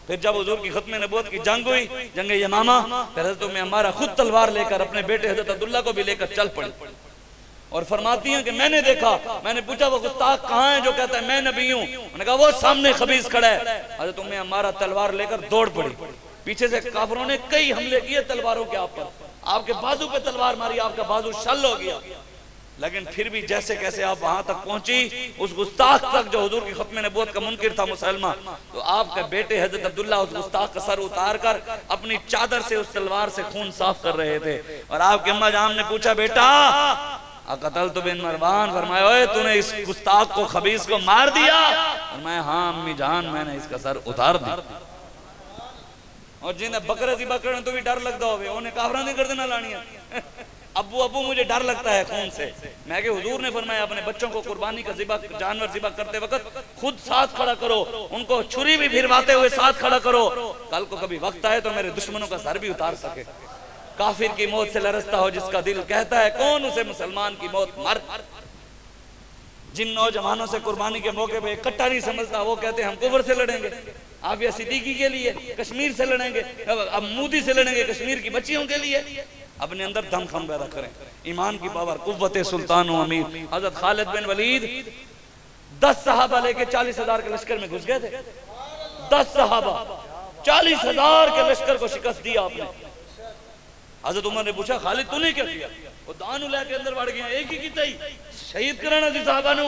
फिर जब हुजूर की खत्म नबूवत की जंग हुई, जंग यमामा, फिर हज़रत में हमारा खुद तलवार लेकर अपने बेटे हज़रत अब्दुल्ला को भी लेकर चल पड़ी। और फरमाती हैं कि मैंने देखा, मैंने पूछा वो गुस्ताख कहाँ है जो कहता है मैं नबी हूँ। उन्होंने कहा वो सामने खबीस खड़ा है। हज़रत में हमारा तलवार लेकर दौड़ पड़ी। पीछे से काफिरों ने कई हमले किए तलवारों के आप पर, आपके बाजू पे तलवार मारी, आपका बाजू शल हो गया। लेकिन फिर भी जैसे कैसे आप वहां तक पहुंची, उस गुस्ताख तक जो हुजूर की खत्म नबूवत का मुनकिर था मुसलमान, तो आपके बेटे हजरत अब्दुल्ला उस गुस्ताख का सर उतार कर अपनी चादर से उस तलवार से खून साफ कर रहे थे। और आपके अम्मा जान ने पूछा बेटा अकतल तो बिन मरवान। फरमाया ओए तूने इस गुस्ताख को खबीस को मार दिया। फरमाया हाँ अम्मी जान मैंने इसका सर उतार दिया। और जिन्हें बकरे ज़िबा करने तो भी डर लगता होवे, उन्हें काफरा नहीं कर देना लानिया। अब्बू अब्बू मुझे डर लगता है खून से। मैं कि हुजूर ने फरमाया अपने बच्चों को कुर्बानी का ज़िबा, जानवर ज़िबा करते वक्त खुद साथ खड़ा करो, उनको छुरी भी फिरवाते हुए साथ खड़ा करो, कल को कभी वक्त आए तो मेरे दुश्मनों का सर भी उतार सके। काफिर की मौत से लरसता हो जिसका दिल कहता है कौन उसे मुसलमान की मौत मर। जिन नौजवानों से कुर्बानी के मौके पे इकट्ठा नहीं समझता, वो कहते हैं हम कुफर से लड़ेंगे, आप या सिद्दीकी के लिए कश्मीर से लड़ेंगे, अब मोदी से लड़ेंगे कश्मीर की बच्चियों के लिए। अपने अंदर दम खम पैदा करें, ईमान की पावर, कुव्वत सुल्तान व अमीर। हजरत खालिद बिन वलीद 10 सहाबा लेके 40,000 के लश्कर में घुस गए थे। 10 सहाबा 40,000 के लश्कर को शिकस्त दिया आपने। हजरत उमर ने पूछा खालिद तूने क्या किया? वो दान उला के अंदर बढ़ गया, एक ही की शहीद कराना थी साहबा नु।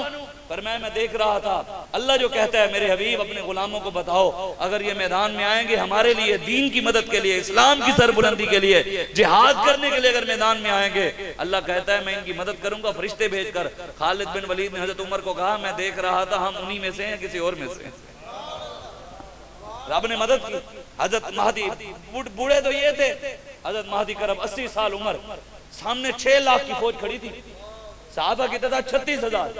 पर मैं देख रहा था अल्लाह जो कहता है मेरे हबीब अपने गुलामों को बताओ अगर ये मैदान में आएंगे हमारे लिए, दीन की मदद के लिए, इस्लाम की सरबुलंदी के लिए, जिहाद करने के लिए अगर मैदान में आएंगे, अल्लाह कहता है मैं इनकी मदद करूंगा फरिश्ते भेजकर। खालिद बिन वलीद ने हजरत उमर को कहा मैं देख रहा था हम उन्हीं में से हैं किसी और में से। रब ने मदद की। हजरत महदी बूढ़े तो ये थे, हजरत महदी करब 80 साल उम्र, सामने 6 लाख की फौज खड़ी थी, साहबा की तादाद 36,000,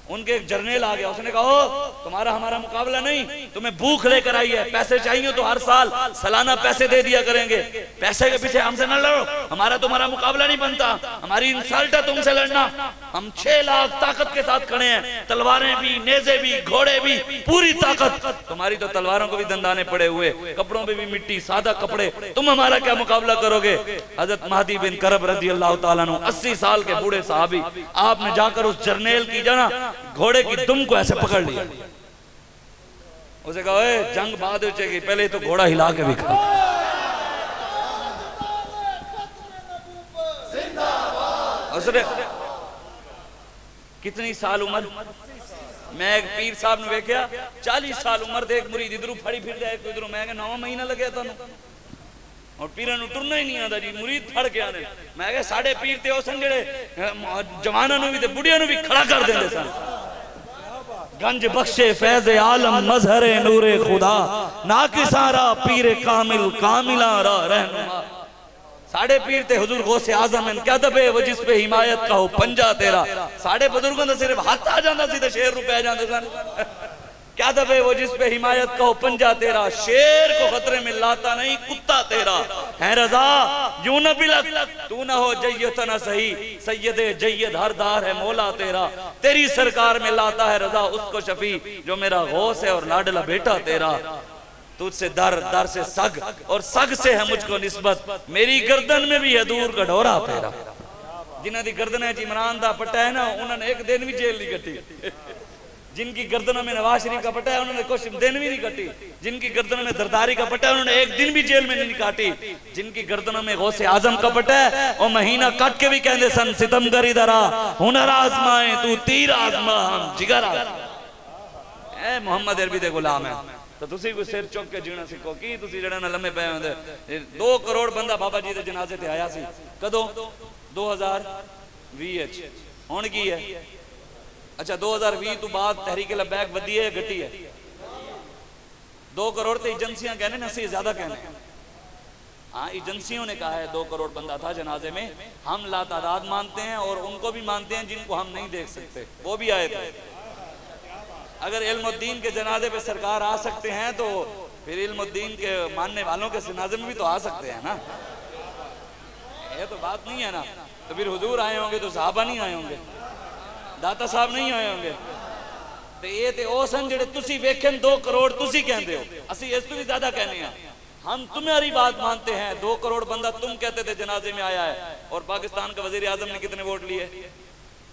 उनके एक जर्नल आ गया, उसने कहा तुम्हारा हमारा मुकाबला नहीं, तुम्हें भूख लेकर आई है, पैसे चाहिए तो हर साल सालाना पैसे दे दिया करेंगे, पैसे के पीछे हमसे न लड़ो, हमारा तुम्हारा मुकाबला नहीं बनता, हमारी इंसल्ट है तुमसे लड़ना। हम 6 लाख ताकत के साथ खड़े हैं, तलवारें भी, नेज़े भी, घोड़े भी, पूरी ताकत। तुम्हारी तो तलवारों को भी दंदाने पड़े हुए, कपड़ों पे भी मिट्टी, सादा कपड़े, तुम हमारा क्या मुकाबला करोगे। हजरत महदी बिन करब रज़ी अल्लाह तआला अन्हु 80 साल के बूढ़े साहबी, आपने जाकर उस जर्नल की जना घोड़े की दुम को ऐसे पकड़ लिया, उसे कहा जंग बाद में चलेगी, पहले तो घोड़ा हिला के दिखा। उसने कितनी साल उम्र, मैं एक पीर साहब ने देखा 40 साल उम्र दे, एक मुरीद इधरों फड़ी फिर जाए, कोई इधरों, मैं 9 महीना लगे था और पीर टुरना ही नहीं आता जी, मुरीद फड़ के आने। मैं कहा साढ़े पीर ते उस जेड़े जवाना भी बुढ़िया भी खड़ा कर देंगे सन। गंज बख्शे फैज़ आलम मजहरे नूरे खुदा, ना कि सारा पीर कामिल कामिला रहनुमा। साढ़े पीर ते हुजूर गौसे आजम क्या दबे वो जिस पे हिमायत का हो पंजा तेरा। साढ़े बुजुर्गों का सिर्फ हाथ आ जाता सी ते शेर रुपए जाते सन। क्या दबे वो जिस पे हिमायत का हो पंजा तेरा, शेर को खतरे में लाता नहीं कुत्ता तेरा। है रजा यूं न बिलक तू न हो जय्यत न सही, सैयदे जय्यद हरदार है मौला तेरा। तेरी सरकार में लाता है रजा उसको शफी, जो मेरा गौस है और लाडला बेटा तेरा। तुझसे दर, दर से सग और सग से है मुझको निस्बत, मेरी गर्दन में भी है दूर का ढोरा तेरा। जिन्हां दी गर्दन च इमरान दा पट्टा है ना, उन्होंने एक दिन भी जेल नहीं कटी। जिनकी गर्दनों में नवाज शरीफ का पट्टा है उन्होंने कुछ दिन भी नहीं काटी। जिनकी गर्दनों में जरदारी का पट्टा है उन्होंने एक दिन भी जेल में नहीं काटी। जिनकी गर्दनों में गौसे आजम का पट्टा है और महीना काट के भी कहते सन सितम करी दरा हुनर आजमाए तू तीर आजमा हम जिगर आजमा। मोहम्मद अरबी दे गुलाम है तो तुसी कोई सिर चुक के जीना सीखो की तुसी जड़ा ना लम्बे पे होंदे। 2 करोड़ बंदा बाबा जी दे जनाजे ते आया सी कदों 2020 हुण की है। अच्छा 2020 तो बाद तहरीक लबैक वधी है घटी है। 2 करोड़ तो एजेंसियां कहने ना, से ज्यादा कहने। हाँ एजेंसियों ने कहा है 2 करोड़ बंदा था जनाजे में। हम लातादाद मानते हैं और उनको भी मानते हैं जिनको हम नहीं देख सकते, वो भी आए थे। अगर इल्मुद्दीन के जनाजे पे सरकार आ सकते हैं तो फिर इल्मुद्दीन के मानने वालों के जनाजे में भी तो आ सकते हैं ना। ये तो बात नहीं है ना। तो फिर हुजूर आए होंगे तो सहाबा नहीं आए होंगे, दाता साहब नहीं आए होंगे। तो ये ते ओ सन जेड़े तुसी वेखन 2 करोड़ तुसी कहंदे हो, असी इस तो भी ज्यादा कहने हैं। हम तुम्हारी बात मानते हैं। 2 करोड़ बंदा तुम कहते थे जनाजे में आया है। और पाकिस्तान का वजीर आजम ने कितने वोट लिए?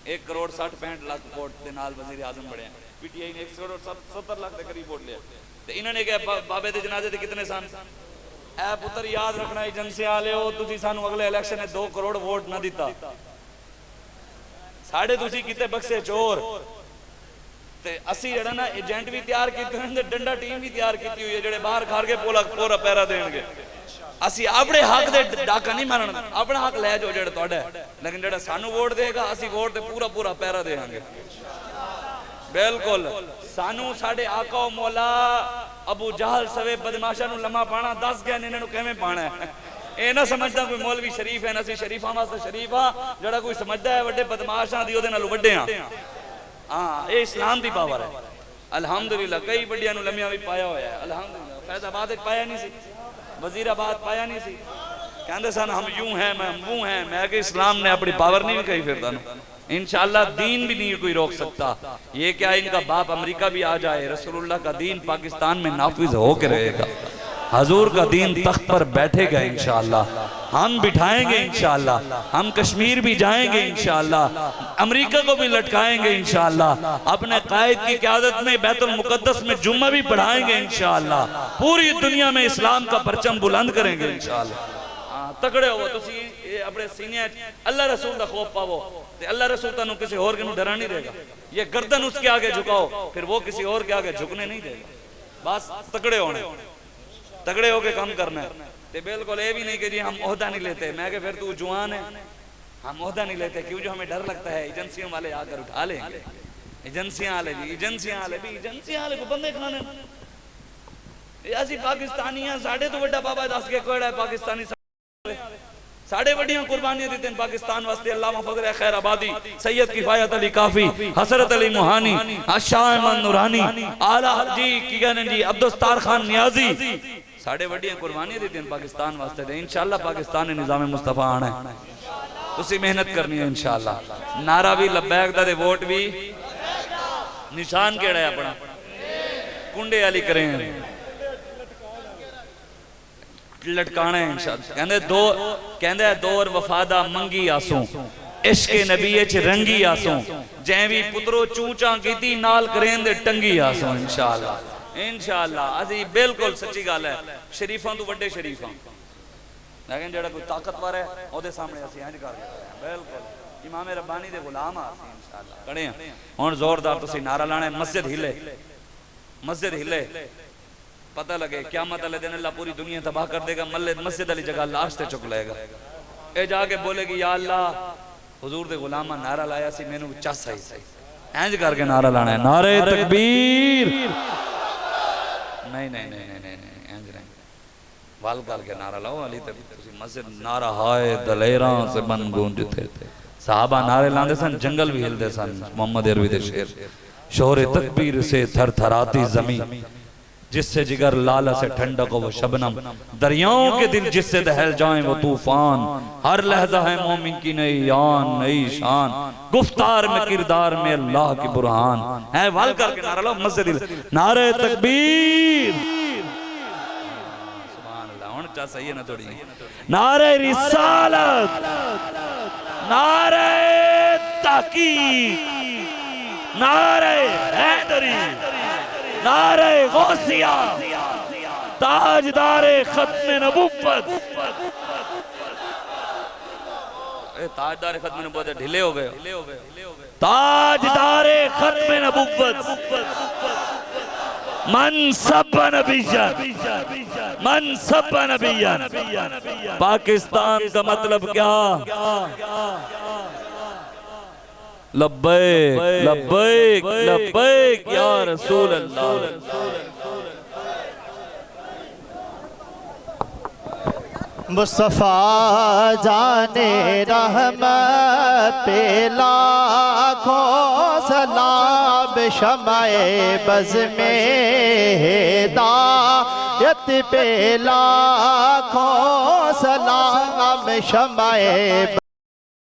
1 करोड़ 60-65 लाख वोट के नाल वजीर आजम बने। पीटीआई ने 1 करोड़ 70 लाख के करीब वोट लिया। तो इन्होंने क्या बाबे दे जनाजे ते कितने सन? ऐ पुत्र याद रखना एजेंसी वाले हो, तुसी सानू अगले इलेक्शन में 2 करोड़ वोट ना दिता, साढ़े तुसी किते बक्से चोर। ते असी जड़ा ना एजेंट भी तैयार कीते हुए, डंडा टीम भी तैयार की हुई है जेड़े बाहर खार के पूरा पैरा देंगे। असी अपने हक दे डाका नहीं मारना, अपना हक लै जाओ जेड़ा तुहाडा, लेकिन जेड़ा सानू वोट देगा असी वोट दे पूरा पैरा देंगे। बिल्कुल सानू साडे आका मौला अबू जहल सवे बदमाशा नू लम्मा पाना 10 गए इन्हां नू किवें पाना है। ये ना समझदा कोई मौलवी शरीफ है ना, असीं शरीफां वास्ते शरीफ हां। जेड़ा कोई समझदा है वड्डे बदमाशां दी ओदे नाल वड्डे हां। हां ये इस्लाम दी पावर है। अल्हम्दुलिल्लाह कई बड़ियां नू लम्मियां भी पाया होया है। अल्हम्दुलिल्लाह फैज़ाबाद विच पाया नहीं सी, वजीराबाद पाया नहीं सी। कहंदे सन हम यूं हैं मैं वो हैं। मैं कि इस्लाम ने अपनी पावर नहीं कही फिरदा नू। इंशाअल्लाह दीन भी नहीं कोई रोक सकता। ये क्या इनका बाप अमेरिका भी आ जाए, रसूलुल्लाह का दीन पाकिस्तान में नाफिज होकर रहेगा। हजूर का दीन तख्त पर बैठेगा इंशाअल्लाह। हम बिठाएंगे इंशाअल्लाह। हम कश्मीर भी जाएंगे इंशाअल्लाह, अमेरिका को भी लटकाएंगे इंशाअल्लाह। अपने कायद की क़यादत में बैतुल मुक़द्दस में जुम्मा भी पढ़ाएंगे इंशाअल्लाह। पूरी दुनिया में इस्लाम का परचम बुलंद करेंगे इंशाअल्लाह। तकड़े हो तुसी अपने सीने अल्लाह रसूल का खौफ पावो ते अल्लाह रसूल तुहानू किसी और के डरा नहीं देगा। ये गर्दन उसके आगे झुकाओ फिर वो किसी और के आगे झुकने नहीं देगा। बस तकड़े होने, तगड़े होके काम करना है। ते बिल्कुल ये भी नहीं कि जी हम ओहदा नहीं लेते। मैं कि फिर तू जुआन है, हम ओहदा नहीं लेते क्यों? जो हमें डर लगता है एजेंसियों वाले आकर उठा लेंगे। एजेंसियां वाले जी, एजेंसियां वाले भी, एजेंसियां वाले को बंदे खाने असी पाकिस्तानी हैं। साढ़े तो बड़ा बाबा दस के कोड़ा है पाकिस्तानी। साढ़े वड्डियां कुर्बानियां दी तेन पाकिस्तान वास्ते। अल्लामा फजल खैर आबादी, सैयद किफायत अली काफी, हसरत अली मुहानी, शाह अहमद नूरानी, आला जी की कहने जी अब्दुस्तार खान नियाजी, साढ़े वड्डियां कुर्बानियां दी तेन पाकिस्तान वास्ते। ते इंशाअल्लाह पाकिस्तान ने निजाम मुस्तफा आना है, तुसी मेहनत करनी है इंशाअल्लाह। नारा भी लब्बैक दा, वोट भी, निशान केड़ा है अपना, कुंडे वाली करें, लटकाना है इंशाअल्लाह। कहंदे दो, कहंदे दौर वफादा मंगी आसू, इश्क नबी च रंगी आसू, जै भी पुत्रो चूचा कीती नाल करें दे टंगी आसू। इंशाअल्लाह इंशाअल्लाह असी बिल्कुल सच्ची गल है, शरीफां तो वड्डे शरीफां, लेकिन जेड़ा कोई ताकतवर है ओदे सामने असी इंज कर बिल्कुल इमाम रब्बानी दे गुलाम आ इंशाअल्लाह खड़े हैं। हुण जोरदार तुसी नारा लाना है, मस्जिद हिले, मस्जिद हिले, पता लगे क़यामत वाले दिन अल्लाह पूरी दुनिया तबाह कर देगा, मस्जिद वाली जगह लाश ते चुक लेगा। ए जाके बोलेगी या अल्लाह हुजूर दे गुलामा नारा लाया सी, मैनू चस आई सी, इंज करके नारा लाना है, नारे तकबीर, नहीं नहीं नहीं नहीं नहीं इंज नहीं, वाल करके नारा लाओ। अली ते मस्जिद नारा हाय दलेरा से बन गूंजते थे, साहबा नारे लांदे सन, जंगल भी हिलदे सन। मोहम्मद अरबी दे शेर, शोरे तकबीर से थरथराती जमीन, जिससे जिगर लाला से ठंडक वो शबनम, दरियाओं के दिल जिससे दहल जाए वो तूफान, हर लहजा है मोमिन की नई यान नई शान, गुफ्तार में किरदार में अल्लाह की बुरहान है। वाल करके नारा लो मस्जिद, नारे तकबीर, सुभान अल्लाह। हुन चा सही है ना थोड़ी, नारे रिसालत, नारे ताकीद, नारे हैदरी, नारे गौसिया, ताजदारे खत्म नबुव्वत, ताजदारे खत्म नबुव्वत ढीले हो गए, ताजदारे खत्म नबुव्वत, मनसब नबिय्यन, मनसब नबिय्यन। पाकिस्तान का मतलब क्या? लब्बैक लब्बैक लब्बैक या रसूल अल्लाह। मुस्तफ़ा जाने रहमत पे लाखों सलाम, शमाए बज़ में हिदायत पे लाखों सलाम, शमाए